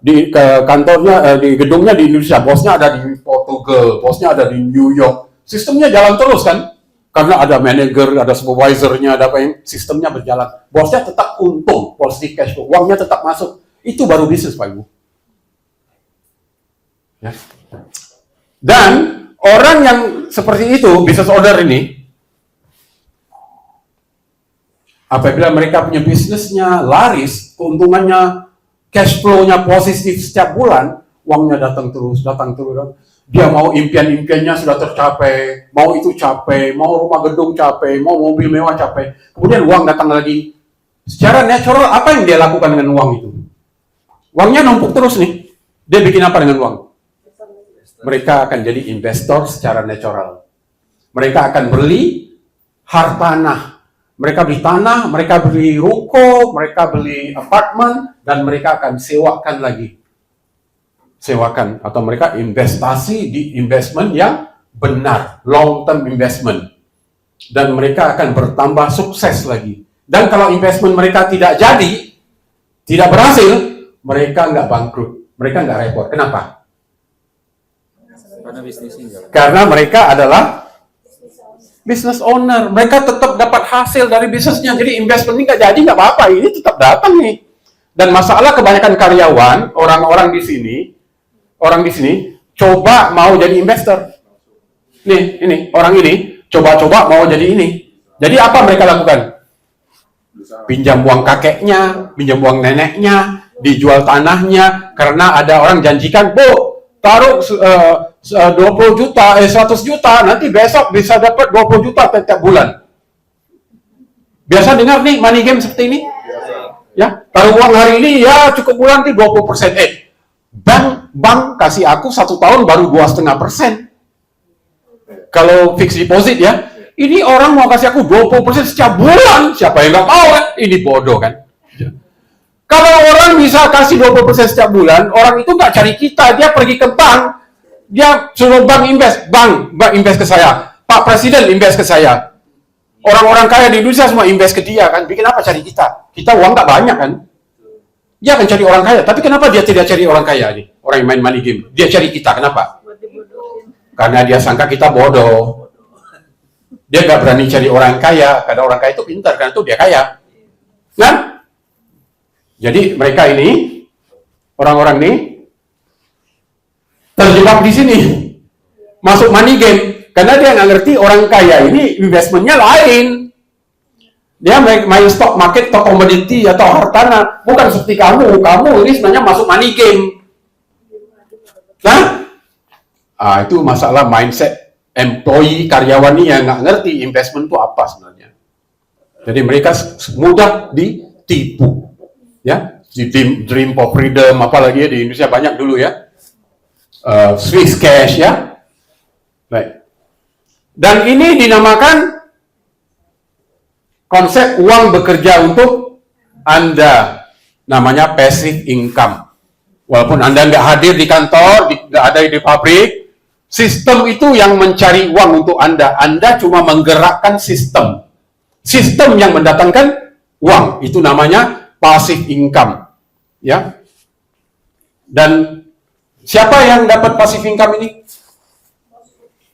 Di kantornya, di gedungnya di Indonesia. Bosnya ada di Portugal, bosnya ada di New York. Sistemnya jalan terus kan? Karena ada manager, ada supervisornya, ada apa yang sistemnya berjalan. Bosnya tetap untung, positif cash flow, uangnya tetap masuk. Itu baru bisnis Pak Ibu. Ya. Dan orang yang seperti itu, business owner ini, apabila mereka punya bisnisnya laris, keuntungannya, cash flow-nya positif setiap bulan, uangnya datang terus. Dia mau impian-impiannya sudah tercapai, mau itu capai, mau rumah gedung capai, mau mobil mewah capai. Kemudian uang datang lagi. Secara natural, apa yang dia lakukan dengan uang itu? Uangnya numpuk terus nih. Dia bikin apa dengan uang? mereka akan jadi investor secara natural. Mereka akan beli hartanah. Mereka beli tanah, mereka beli ruko, mereka beli apartemen, dan mereka akan sewakan lagi. Sewakan, atau mereka investasi di investment yang benar, long term investment. Dan mereka akan bertambah sukses lagi. Dan kalau investment mereka tidak jadi, tidak berhasil, mereka nggak bangkrut, mereka nggak repot. Kenapa? Karena bisnisnya jalan. Karena mereka adalah business owner, mereka tetap dapat hasil dari bisnisnya. Jadi investment ini nggak jadi nggak apa-apa, ini tetap datang nih. Dan masalah kebanyakan karyawan, orang-orang di sini coba mau jadi investor. Nih, ini orang ini coba-coba mau jadi ini. Jadi apa mereka lakukan? Pinjam uang kakeknya, pinjam uang neneknya, dijual tanahnya, karena ada orang janjikan, Bu, taruh 20 juta, 100 juta, nanti besok bisa dapat 20 juta setiap bulan. Biasa dengar nih money game seperti ini? Ya, taruh uang hari ini, ya cukup bulan nanti 20%. Bank kasih aku 1 tahun baru 2,5%. Kalau fixed deposit ya, ini orang mau kasih aku 20% setiap bulan, siapa yang nggak mau kan? Ini bodoh kan? Kalau orang bisa kasih 20% setiap bulan, orang itu nggak cari kita, dia pergi ke bank, dia suruh bank invest ke saya, Pak Presiden invest ke saya. Orang-orang kaya di Indonesia semua invest ke dia kan, bikin apa cari kita? Kita uang nggak banyak kan? Dia akan cari orang kaya, tapi kenapa dia tidak cari orang kaya nih? Orang yang main money game, dia cari kita, kenapa? Karena dia sangka kita bodoh. Dia nggak berani cari orang kaya, karena orang kaya itu pintar, karena itu dia kaya. Nah, jadi mereka ini, orang-orang ini, terjebak di sini. Masuk money game. Karena dia nggak ngerti orang kaya ini investmentnya lain. Dia main stock market atau komoditi atau hartanah. Bukan seperti kamu. Kamu ini sebenarnya masuk money game. Nah, itu masalah mindset employee, karyawan ini yang nggak ngerti investment itu apa sebenarnya. Jadi mereka mudah ditipu. Ya, dream for freedom, apalagi ya, di Indonesia banyak dulu ya. Swiss cash ya. Baik. Dan ini dinamakan konsep uang bekerja untuk Anda. Namanya passive income. Walaupun Anda nggak hadir di kantor, nggak ada di pabrik, sistem itu yang mencari uang untuk Anda. Anda cuma menggerakkan sistem. Sistem yang mendatangkan uang. Itu namanya passive income. Ya. Dan siapa yang dapat passive income ini?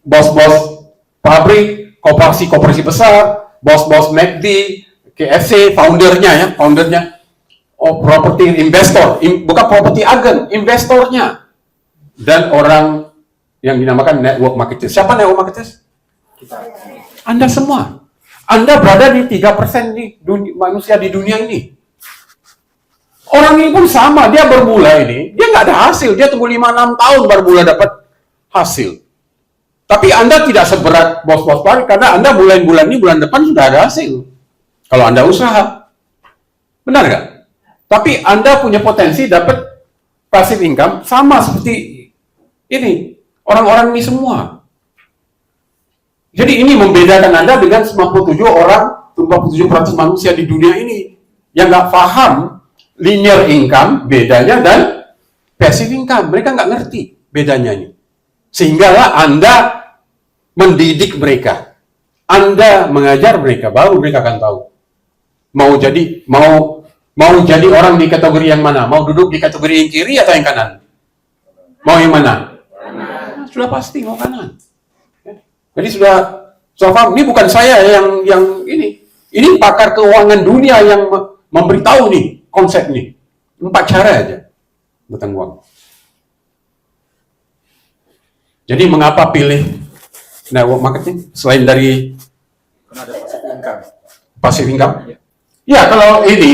Bos-bos pabrik, koperasi besar, bos-bos McD, KFC, foundernya. Oh, property investor, bukan property agent, investornya. Dan orang yang dinamakan network marketers. Siapa network marketers? Kita. Anda semua. Anda berada di 3% di manusia di dunia ini. Orang ini pun sama, dia bermula ini, dia nggak ada hasil, dia tunggu 5-6 tahun baru mulai dapat hasil. Tapi Anda tidak seberat bos-bos pabrik, karena Anda bulan ini, bulan depan sudah ada hasil. Kalau Anda usaha. Benar nggak? Tapi Anda punya potensi dapat passive income sama seperti ini. Orang-orang ini semua. Jadi ini membedakan Anda dengan 97% manusia di dunia ini yang nggak paham linear income bedanya dan passive income. Mereka nggak ngerti bedanya ini. Sehinggalah Anda mendidik mereka. Anda mengajar mereka, baru mereka akan tahu. Mau jadi orang di kategori yang mana? Mau duduk di kategori yang kiri atau yang kanan? Mau yang mana? Sudah pasti mau kanan. Jadi sudah paham. Ini bukan saya yang ini. Ini pakar keuangan dunia yang memberitahu nih konsep ini. 4 cara aja tentang uang. Jadi mengapa pilih network marketing selain dari Karena ada passive income. passive income? Ya, kalau ini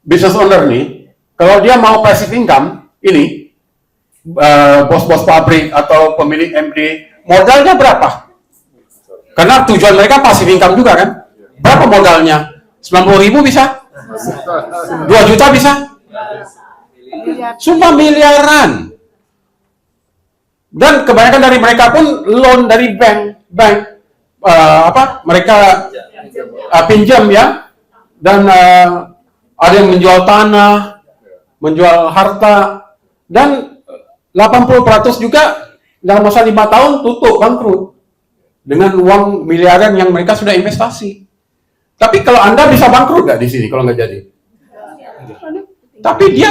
business owner nih, kalau dia mau passive income, ini bos-bos pabrik atau pemilik MD, modalnya berapa? Karena tujuan mereka passive income juga kan? Berapa modalnya? 90.000 bisa? 2 juta bisa? Sumpah miliaran. Dan kebanyakan dari mereka pun loan dari bank mereka pinjam ya, dan ada yang menjual tanah, menjual harta, dan 80% juga dalam masa 5 tahun tutup bangkrut dengan uang miliaran yang mereka sudah investasi. Tapi kalau Anda bisa bangkrut nggak di sini kalau nggak jadi? Tapi dia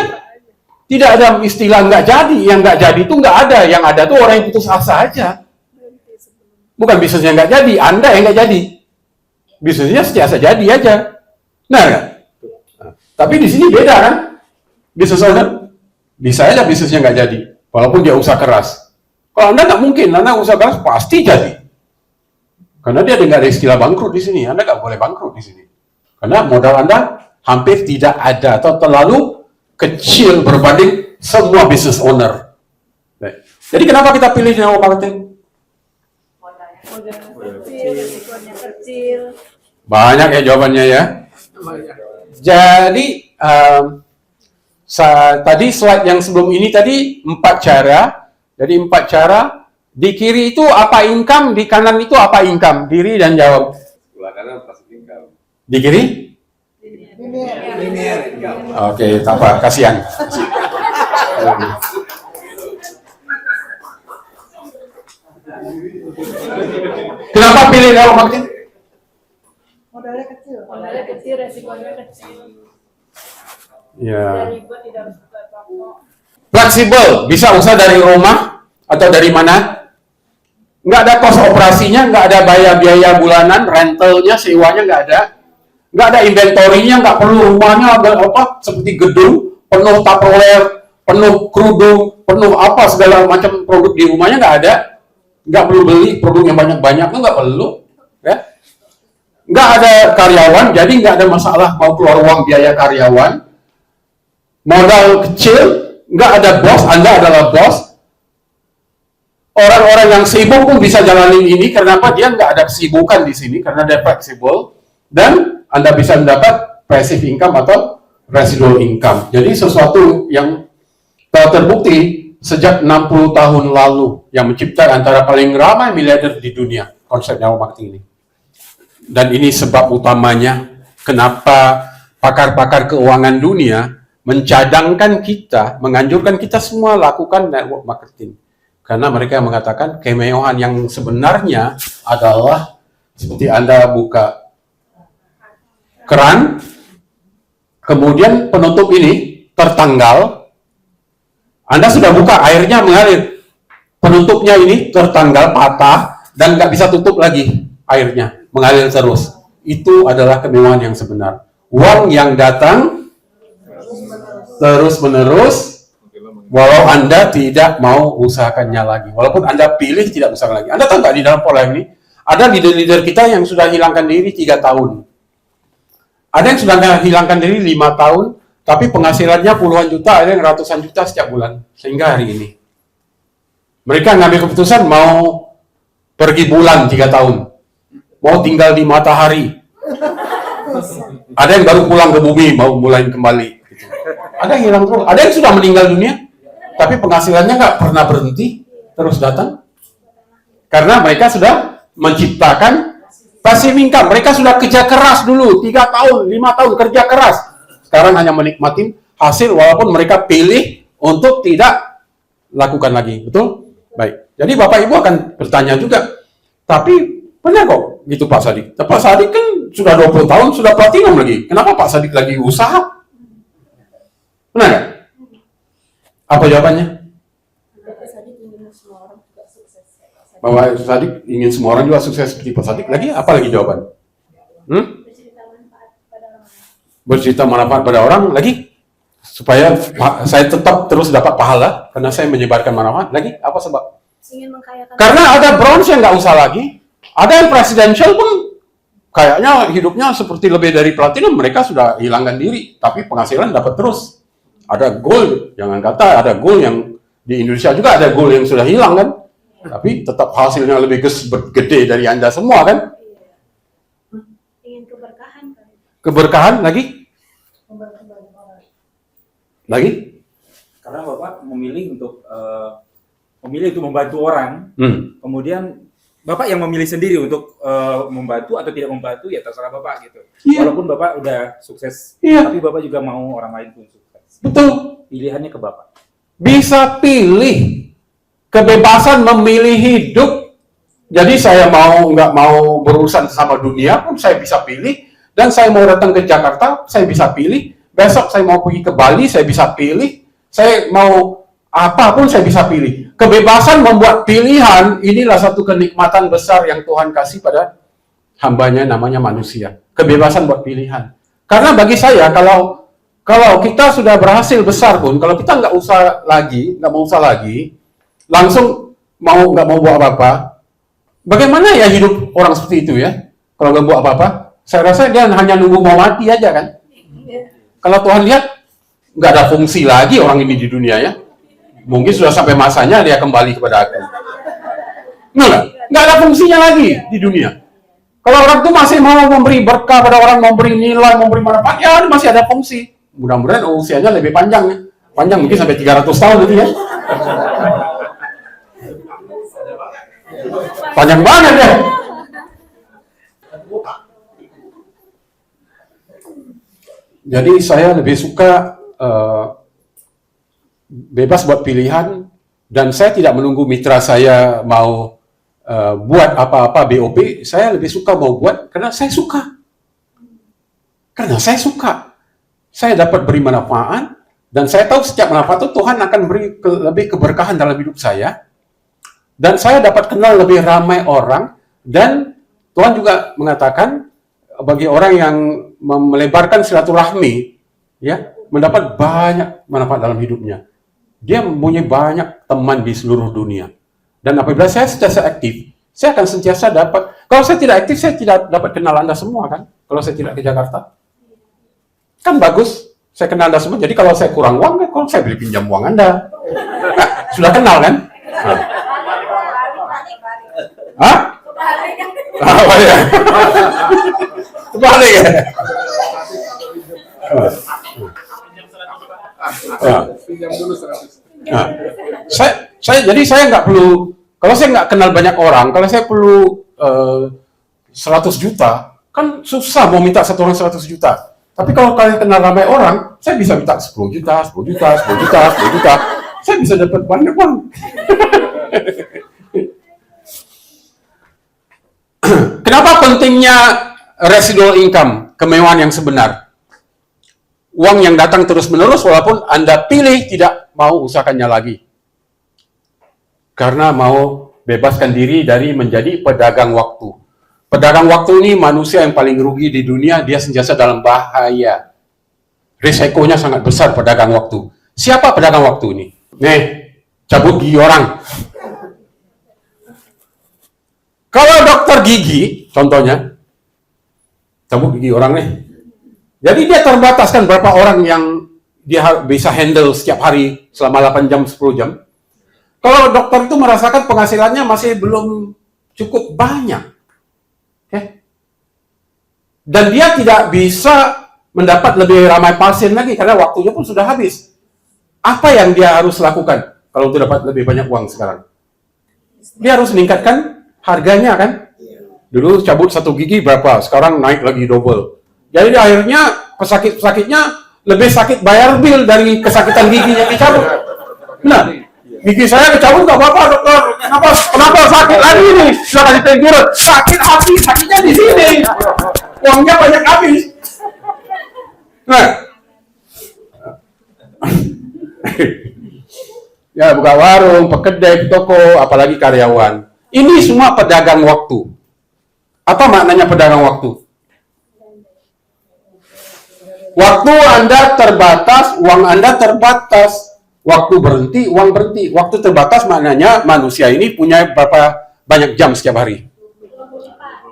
tidak ada istilah nggak jadi. Yang nggak jadi itu nggak ada. Yang ada tuh orang yang putus asa aja. Bukan bisnisnya nggak jadi, Anda yang nggak jadi. Bisnisnya setiasa jadi aja. Nah, kan? Tapi di sini beda kan? Bisnis owner bisa aja bisnisnya nggak jadi, walaupun dia usaha keras. Kalau Anda nggak mungkin, Anda usaha keras pasti jadi. Karena dia nggak ada istilah bangkrut di sini. Anda nggak boleh bangkrut di sini. Karena modal Anda hampir tidak ada atau terlalu kecil berbanding semua business owner. Baik. Jadi kenapa kita pilih network marketing? Risikonya kecil. Banyak ya jawabannya ya. Jadi tadi slide yang sebelum ini tadi 4 cara. Jadi 4 cara. Di kiri itu apa income, di kanan itu apa income. Diri dan jawab. Sebelah kanan passive income. Di kiri? Linear income. Oke, tak apa, kasihan. Kenapa pilih network marketing? Modalnya kecil, resikonya kecil. Ya. Ribet, tidak harus buka toko. Fleksibel, bisa usaha dari rumah atau dari mana? Nggak ada kos operasinya, nggak ada biaya bulanan, rentalnya, sewanya nggak ada. Nggak ada inventorinya, nggak perlu rumahnya ada apa seperti gedung penuh tupperware, penuh kerudung, penuh apa segala macam produk di rumahnya nggak ada. Nggak perlu beli produk yang banyak-banyak tuh nggak perlu, ya. Nggak ada karyawan, jadi nggak ada masalah mau keluar uang biaya karyawan. Modal kecil, nggak ada bos, Anda adalah bos. Orang-orang yang sibuk pun bisa jalanin ini, kenapa dia nggak ada kesibukan di sini, karena dia fleksibel, dan Anda bisa mendapat passive income atau residual income. Jadi sesuatu yang telah terbukti sejak 60 tahun lalu, yang menciptakan antara paling ramai miliarder di dunia, konsep network marketing ini. Dan ini sebab utamanya kenapa pakar-pakar keuangan dunia mencadangkan kita, menganjurkan kita semua lakukan network marketing. Karena mereka mengatakan kemewahan yang sebenarnya adalah seperti Anda buka keran, kemudian penutup ini tertanggal, Anda sudah buka, airnya mengalir, penutupnya ini tertanggal, patah, dan nggak bisa tutup lagi, airnya mengalir terus. Itu adalah kemewahan yang sebenar. Uang yang datang terus-menerus, walau Anda tidak mau usahakannya lagi. Walaupun Anda pilih tidak usahakan lagi. Anda tahu nggak di dalam pola ini, ada leader-leader kita yang sudah hilangkan diri 3 tahun. Ada yang sudah hilangkan diri 5 tahun, tapi penghasilannya puluhan juta, ada yang ratusan juta setiap bulan. Sehingga hari ini. Mereka ngambil keputusan mau pergi bulan 3 tahun. Mau tinggal di matahari. Ada yang baru pulang ke bumi, mau mulai kembali. Gitu. Ada yang hilang terus. Ada yang sudah meninggal dunia, tapi penghasilannya nggak pernah berhenti, terus datang. Karena mereka sudah menciptakan passive income. Mereka sudah kerja keras dulu, 3 tahun, 5 tahun kerja keras. Sekarang hanya menikmati hasil, walaupun mereka pilih untuk tidak lakukan lagi. Betul? Baik. Jadi Bapak Ibu akan bertanya juga, tapi benar kok gitu Pak Sadik. Pak Sadik kan sudah 20 tahun, sudah platinum lagi. Kenapa Pak Sadik lagi usaha? Benar nggak? Apa jawabannya? Bapak Sadik ingin semua orang juga sukses seperti Pak Sadik. Lagi apa lagi jawaban? Bercerita manfaat pada orang lagi, supaya saya tetap terus dapat pahala karena saya menyebarkan manfaat. Lagi apa sebab? Ingin mengkayakan. Karena ada bronze yang nggak usah lagi, ada yang presidential pun kayaknya hidupnya seperti lebih dari platinum, mereka sudah hilangkan diri, tapi penghasilan dapat terus. Ada gold, jangan kata ada gold yang di Indonesia juga ada gold yang sudah hilang kan, tapi tetap hasilnya lebih gede dari Anda semua kan. Ingin keberkahan kan? Keberkahan lagi? Lagi? Karena Bapak memilih untuk memilih untuk membantu orang, kemudian Bapak yang memilih sendiri untuk membantu atau tidak membantu, ya terserah Bapak gitu. Iya. Walaupun Bapak udah sukses, Iya. tapi Bapak juga mau orang lain pun sukses. Betul. Pilihannya ke Bapak. Bisa pilih. Kebebasan memilih hidup. Jadi saya nggak mau berurusan sama dunia pun saya bisa pilih. Dan saya mau datang ke Jakarta, saya bisa pilih. Besok saya mau pergi ke Bali, saya bisa pilih. Saya mau apapun saya bisa pilih. Kebebasan membuat pilihan, inilah satu kenikmatan besar yang Tuhan kasih pada hambanya namanya manusia. Kebebasan buat pilihan. Karena bagi saya, kalau kita sudah berhasil besar pun, kalau kita nggak mau usah lagi, langsung nggak mau buat apa-apa, bagaimana ya hidup orang seperti itu ya? Kalau nggak buat apa-apa, saya rasa dia hanya nunggu mau mati aja kan? Kalau Tuhan lihat, nggak ada fungsi lagi orang ini di dunia ya. Mungkin sudah sampai masanya dia kembali kepada aku. Nggak ada fungsinya lagi di dunia. Kalau orang itu masih mau memberi berkah pada orang, memberi nilai, memberi manfaat, ya masih ada fungsi. Mudah-mudahan usianya lebih panjang ya. Panjang mungkin sampai 300 tahun gitu ya. Panjang banget ya. Jadi saya lebih suka bebas buat pilihan, dan saya tidak menunggu mitra saya mau buat apa-apa BOP. Saya lebih suka mau buat karena saya suka. Karena saya suka. Saya dapat beri manfaat, dan saya tahu setiap manfaat itu Tuhan akan beri lebih keberkahan dalam hidup saya. Dan saya dapat kenal lebih ramai orang, dan Tuhan juga mengatakan bagi orang yang melebarkan silaturahmi, ya, mendapat banyak manfaat dalam hidupnya. Dia mempunyai banyak teman di seluruh dunia. Dan apabila saya sentiasa aktif, saya akan sentiasa dapat. Kalau saya tidak aktif, saya tidak dapat kenal Anda semua kan? Kalau saya tidak ke Jakarta. Kan bagus, saya kenal Anda semua. Jadi kalau saya kurang uang, kalau saya beli pinjam uang Anda. Nah, sudah kenal kan? Nah. Hah? Apa ya? Kebalik ya? Jadi saya nggak perlu, kalau saya nggak kenal banyak orang, kalau saya perlu 100 juta, kan susah mau minta satu orang 100 juta. Tapi kalau kalian kenal ramai orang, saya bisa minta 10 juta, 10 juta, 10 juta, 10 juta. Saya bisa dapat banyak uang. Kenapa pentingnya residual income, kemewahan yang sebenar? Uang yang datang terus-menerus walaupun Anda pilih tidak mau usahakannya lagi. Karena mau bebaskan diri dari menjadi pedagang waktu. Pedagang waktu ini manusia yang paling rugi di dunia, dia sentiasa dalam bahaya. Risikonya sangat besar pedagang waktu. Siapa pedagang waktu ini? Nih, cabut gigi orang. Kalau dokter gigi, contohnya, cabut gigi orang nih. Jadi dia terbatas kan berapa orang yang dia bisa handle setiap hari selama 8 jam, 10 jam. Kalau dokter itu merasakan penghasilannya masih belum cukup banyak. Okay? Dan dia tidak bisa mendapat lebih ramai pasien lagi karena waktunya pun sudah habis. Apa yang dia harus lakukan kalau untuk dapat lebih banyak uang sekarang? Dia harus meningkatkan harganya kan? Dulu cabut satu gigi berapa? Sekarang naik lagi double. Jadi akhirnya pesakit-pesakitnya lebih sakit bayar bil dari kesakitan gigi yang dicabut. Nah, gigi saya dicabut nggak apa-apa dokter. Kenapa sakit lagi nih? Sudah kasih teguran. Sakit hati, sakitnya di sini. Uangnya banyak habis. Nah, ya buka warung, pekedai, toko, apalagi karyawan. Ini semua pedagang waktu. Apa maknanya pedagang waktu? Waktu Anda terbatas, uang Anda terbatas. Waktu berhenti, uang berhenti. Waktu terbatas maknanya manusia ini punya berapa banyak jam setiap hari?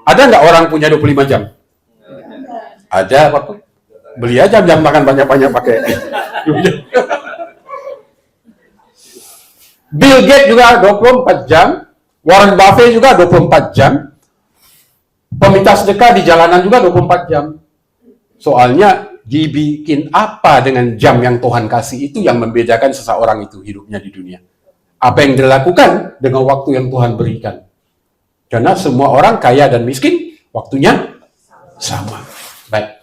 Ada nggak orang punya 25 jam? Ada, Pak. Beli aja jam makan banyak-banyak pakai. Bill Gates juga 24 jam. Warren Buffett juga 24 jam. Peminta sedekah di jalanan juga 24 jam. Soalnya dibikin apa dengan jam yang Tuhan kasih itu yang membedakan seseorang itu hidupnya di dunia. apa yang dilakukan dengan waktu yang Tuhan berikan. Karena semua orang kaya dan miskin, waktunya sama. Baik.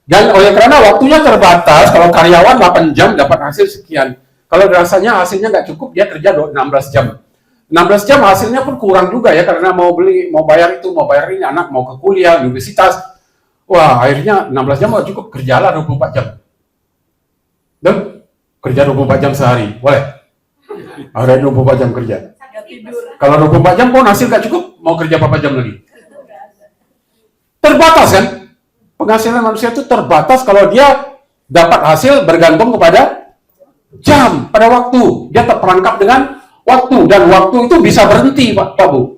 Dan oleh karena waktunya terbatas, kalau karyawan 8 jam dapat hasil sekian. Kalau rasanya hasilnya nggak cukup, dia kerja 16 jam. 16 jam hasilnya pun kurang juga ya, karena mau beli, mau bayar itu, mau bayar ini, anak mau ke kuliah, universitas. Wah, akhirnya 16 jam nggak cukup, kerjalah 24 jam. Dan kerja 24 jam sehari, boleh? Ada 24 jam kerja. Kalau 24 jam pun hasil nggak cukup, mau kerja berapa jam lagi? Terbatas kan? Penghasilan manusia itu terbatas kalau dia dapat hasil bergantung kepada jam, pada waktu. Dia terperangkap dengan waktu, dan waktu itu bisa berhenti, Pak Bu.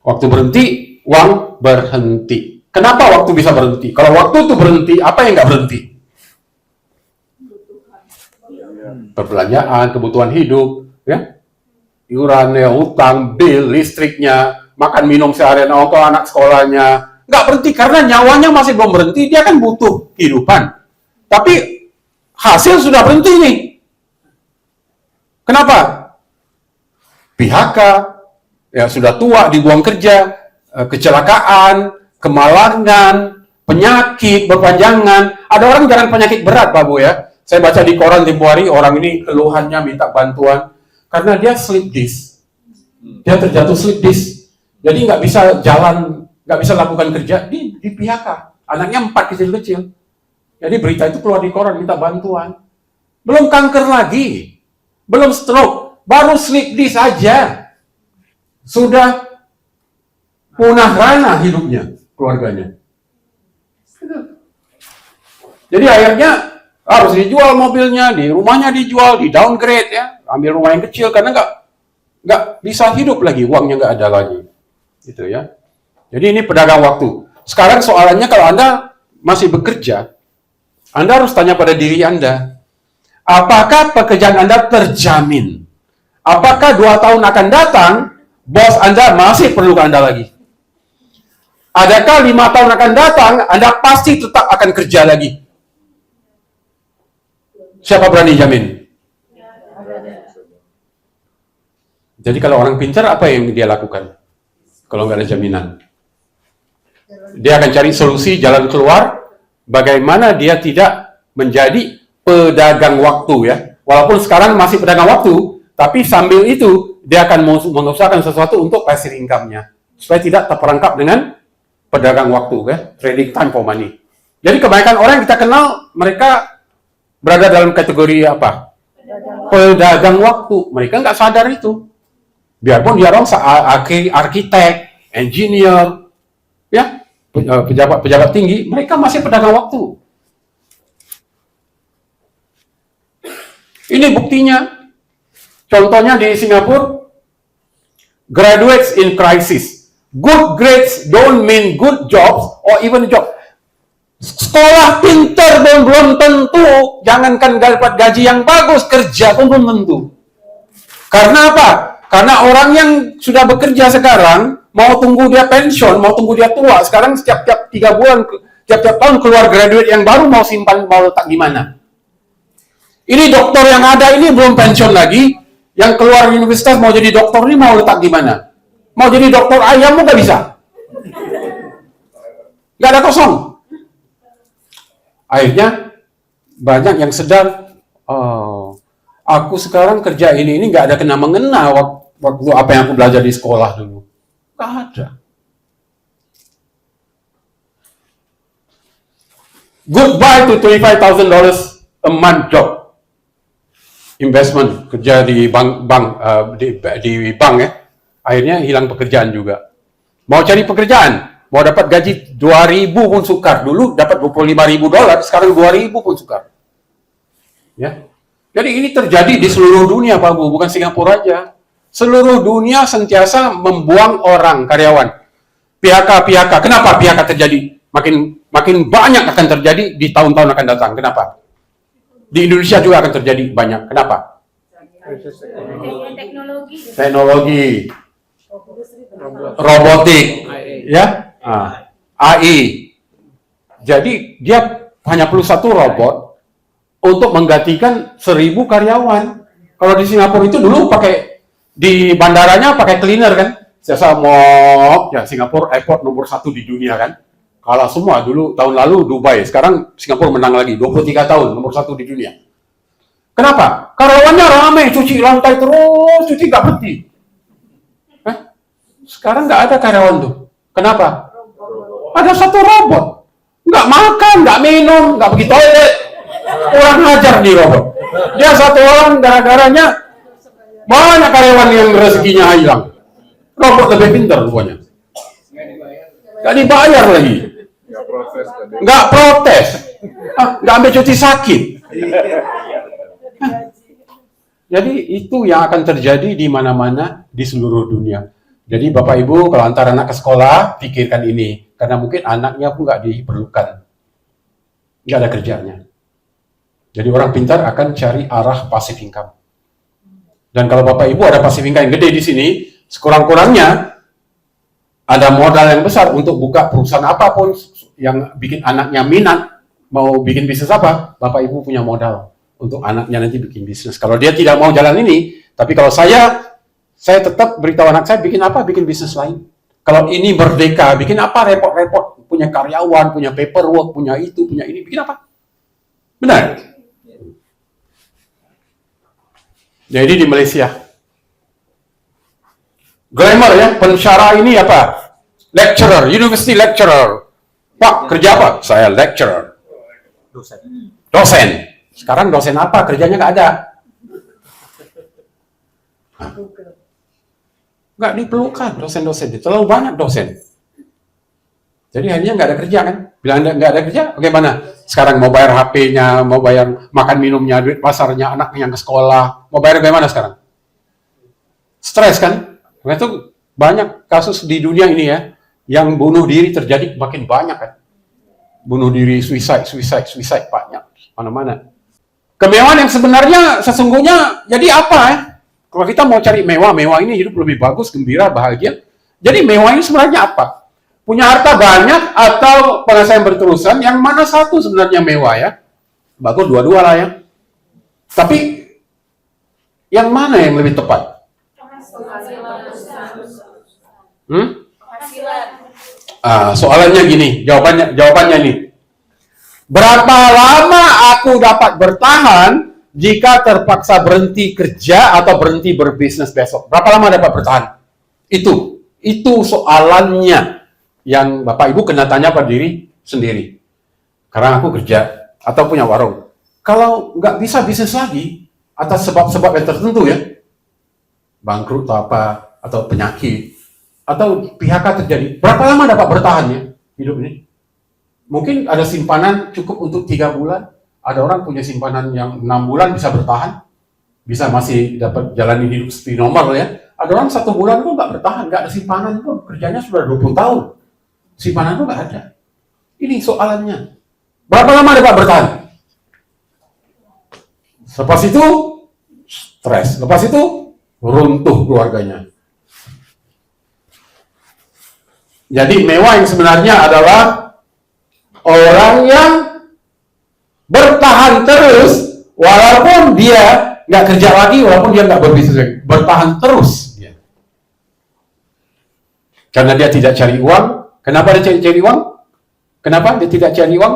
Waktu berhenti, uang berhenti. Kenapa waktu bisa berhenti? Kalau waktu itu berhenti, apa yang nggak berhenti? Perbelanjaan, kebutuhan hidup, ya, iuran, ya, utang, bil, listriknya, makan minum seharian untuk anak sekolahnya, nggak berhenti karena nyawanya masih belum berhenti. Dia kan butuh kehidupan, tapi hasil sudah berhenti nih. Kenapa? PHK, ya sudah tua, dibuang kerja, kecelakaan, kemalangan, penyakit berpanjangan. Ada orang jarang penyakit berat, Pak Bu ya. Saya baca di koran tempo hari, orang ini keluhannya minta bantuan karena dia slip disc. Dia terjatuh slip disc. Jadi nggak bisa jalan, nggak bisa lakukan kerja di PHK. Anaknya 4 kecil-kecil. Jadi berita itu keluar di koran, minta bantuan. Belum kanker lagi, belum stroke, baru slip disc aja. Sudah punah rana hidupnya, keluarganya. Jadi akhirnya harus dijual mobilnya, di rumahnya dijual, di downgrade ya, ambil rumah yang kecil karena nggak bisa hidup lagi, uangnya nggak ada lagi, gitu ya. Jadi ini pedagang waktu. Sekarang soalannya kalau Anda masih bekerja, Anda harus tanya pada diri Anda, apakah pekerjaan Anda terjamin? Apakah 2 tahun akan datang, bos Anda masih perlu ke Anda lagi? Adakah 5 tahun akan datang, Anda pasti tetap akan kerja lagi? Siapa berani jamin? Jadi kalau orang pintar, apa yang dia lakukan? Kalau nggak ada jaminan. Dia akan cari solusi, jalan keluar, bagaimana dia tidak menjadi pedagang waktu ya. Walaupun sekarang masih pedagang waktu, tapi sambil itu, dia akan mengusahakan sesuatu untuk passive income-nya. Supaya tidak terperangkap dengan pedagang waktu ya, trading time for money. Jadi kebanyakan orang yang kita kenal, mereka berada dalam kategori apa? Pedagang waktu. Mereka nggak sadar itu. Biarpun dia orang arsitek, engineer, ya, pejabat tinggi, mereka masih pedagang waktu. Ini buktinya. Contohnya di Singapura, graduates in crisis. Good grades don't mean good jobs or even job. Sekolah pinter pun belum tentu, jangankan dapat gaji yang bagus, kerja pun belum tentu. Karena apa? Karena orang yang sudah bekerja sekarang, mau tunggu dia pensiun, mau tunggu dia tua, sekarang setiap 3 bulan, tiap tahun keluar graduate yang baru, mau simpan, mau letak di mana? Ini dokter yang ada ini belum pensiun lagi, yang keluar universitas mau jadi dokter ini mau letak di mana? Mau jadi dokter ayam nggak bisa. Nggak ada kosong. Akhirnya banyak yang sedar, oh, aku sekarang kerja ini nggak ada kena mengena waktu apa yang aku belajar di sekolah dulu. Nggak ada. Goodbye to $25,000 a month job. Investment, kerja di di bank ya. Akhirnya hilang pekerjaan juga. Mau cari pekerjaan, mau dapat gaji 2.000 pun sukar. Dulu dapat $25.000, sekarang 2.000 pun sukar. Ya. Jadi ini terjadi di seluruh dunia, Pak Bu, bukan Singapura aja. Seluruh dunia sentiasa membuang orang karyawan. PHK. Kenapa PHK terjadi? Makin banyak akan terjadi di tahun-tahun akan datang. Kenapa? Di Indonesia juga akan terjadi banyak. Kenapa? Teknologi. Robotik. Ya. AI. Jadi dia hanya perlu 1 robot untuk menggantikan 1.000 karyawan. Kalau di Singapura itu dulu pakai di bandaranya pakai cleaner kan. Saya mop, ya Singapura airport nomor 1 di dunia kan. Kalah semua dulu tahun lalu Dubai, sekarang Singapura menang lagi 23 tahun nomor 1 di dunia. Kenapa? Karyawannya ramai, cuci lantai terus, cuci nggak berhenti. Sekarang nggak ada karyawan tuh. Kenapa? Ada satu robot, nggak makan, nggak minum, nggak pergi toilet. Kurang ajar nih robot. Dia satu orang gara-garanya banyak karyawan yang rezekinya hilang. Robot lebih pintar rupanya. Nggak dibayar lagi. Nggak protes. Nggak ambil cuti sakit. Jadi itu yang akan terjadi di mana-mana di seluruh dunia. Jadi Bapak Ibu kalau antar anak ke sekolah, pikirkan ini. Karena mungkin anaknya pun nggak diperlukan. Nggak ada kerjanya. Jadi orang pintar akan cari arah passive income. Dan kalau Bapak Ibu ada passive income yang gede di sini, sekurang-kurangnya ada modal yang besar untuk buka perusahaan apapun yang bikin anaknya minat, mau bikin bisnis apa, Bapak Ibu punya modal untuk anaknya nanti bikin bisnis. Kalau dia tidak mau jalan ini, tapi kalau saya tetap beritahu anak saya bikin apa, bikin bisnis lain. Kalau ini merdeka, bikin apa repot-repot, punya karyawan, punya paperwork, punya itu, punya ini, bikin apa? Benar? Jadi di Malaysia, glamour ya, pensyarah ini apa? Lecturer, university lecturer. Pak, kerja apa? Saya lecturer. Dosen. Sekarang dosen apa? Kerjanya nggak ada. Nggak diperlukan dosen-dosen. Terlalu banyak dosen. Jadi akhirnya nggak ada kerja kan? Bilang nggak ada kerja, bagaimana? Sekarang mau bayar HP-nya, mau bayar makan minumnya, duit pasarnya, anaknya yang ke sekolah. Mau bayar bagaimana sekarang? Stres kan? Karena itu banyak kasus di dunia ini ya, yang bunuh diri terjadi makin banyak kan. Bunuh diri, suicide banyak. Mana-mana. Kemewahan yang sebenarnya sesungguhnya jadi apa ya? Kalau kita mau cari mewah ini hidup lebih bagus, gembira, bahagia. Jadi mewah ini sebenarnya apa? Punya harta banyak atau penghasilan berterusan, yang mana satu sebenarnya mewah ya? Bagus dua-dua lah ya. Tapi yang mana yang lebih tepat? Soalannya gini, jawabannya nih. Berapa lama aku dapat bertahan jika terpaksa berhenti kerja atau berhenti berbisnis besok? Berapa lama dapat bertahan? Itu soalannya yang Bapak Ibu kena tanya pada diri sendiri. Karena aku kerja atau punya warung. Kalau nggak bisa bisnis lagi atas sebab-sebab yang tertentu ya, bangkrut atau apa, atau penyakit, atau PHK terjadi, berapa lama dapat bertahan ya hidup ini? Mungkin ada simpanan cukup untuk 3 bulan, ada orang punya simpanan yang 6 bulan bisa bertahan, bisa masih dapat jalani hidup seperti normal ya. Ada orang 1 bulan pun nggak bertahan, nggak ada simpanan pun, kerjanya sudah 20 tahun, simpanan pun nggak ada. Ini soalannya, berapa lama dapat bertahan? Lepas itu stres, lepas itu runtuh keluarganya. Jadi mewah yang sebenarnya adalah orang yang bertahan terus walaupun dia nggak kerja lagi, walaupun dia nggak berbisnis lagi, bertahan terus. Karena dia tidak cari uang. Kenapa dia cari uang? Kenapa dia tidak cari uang?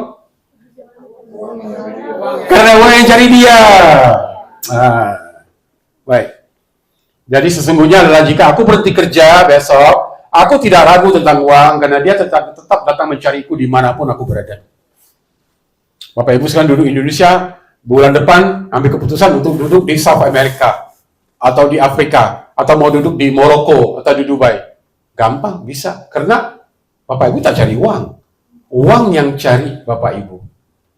Karena uang yang cari dia. Baik. Jadi sesungguhnya adalah jika aku berhenti kerja besok, aku tidak ragu tentang uang, karena dia tetap datang mencariku dimanapun aku berada. Bapak Ibu sekarang duduk Indonesia, bulan depan ambil keputusan untuk duduk di South America, atau di Afrika, atau mau duduk di Morocco, atau di Dubai. Gampang, bisa. Karena Bapak Ibu tak cari uang. Uang yang cari Bapak Ibu.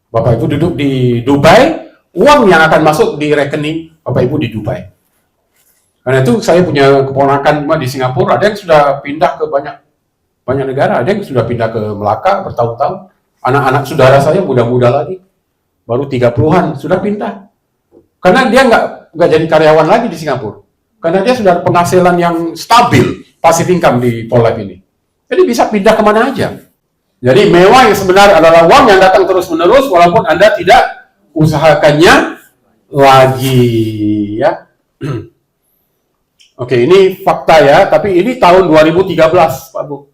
Bapak Ibu duduk di Dubai, uang yang akan masuk di rekening Bapak Ibu di Dubai. Karena itu saya punya keponakan di Singapura, ada yang sudah pindah ke banyak negara, ada yang sudah pindah ke Melaka bertahun-tahun. Anak-anak saudara saya muda-muda lagi, baru 30-an sudah pindah. Karena dia nggak jadi karyawan lagi di Singapura. Karena dia sudah penghasilan yang stabil, passive income di Pollife ini. Jadi bisa pindah kemana aja. Jadi mewah yang sebenarnya adalah uang yang datang terus-menerus walaupun Anda tidak usahakannya lagi, ya. Oke, ini fakta ya, tapi ini tahun 2013, Pak Bu.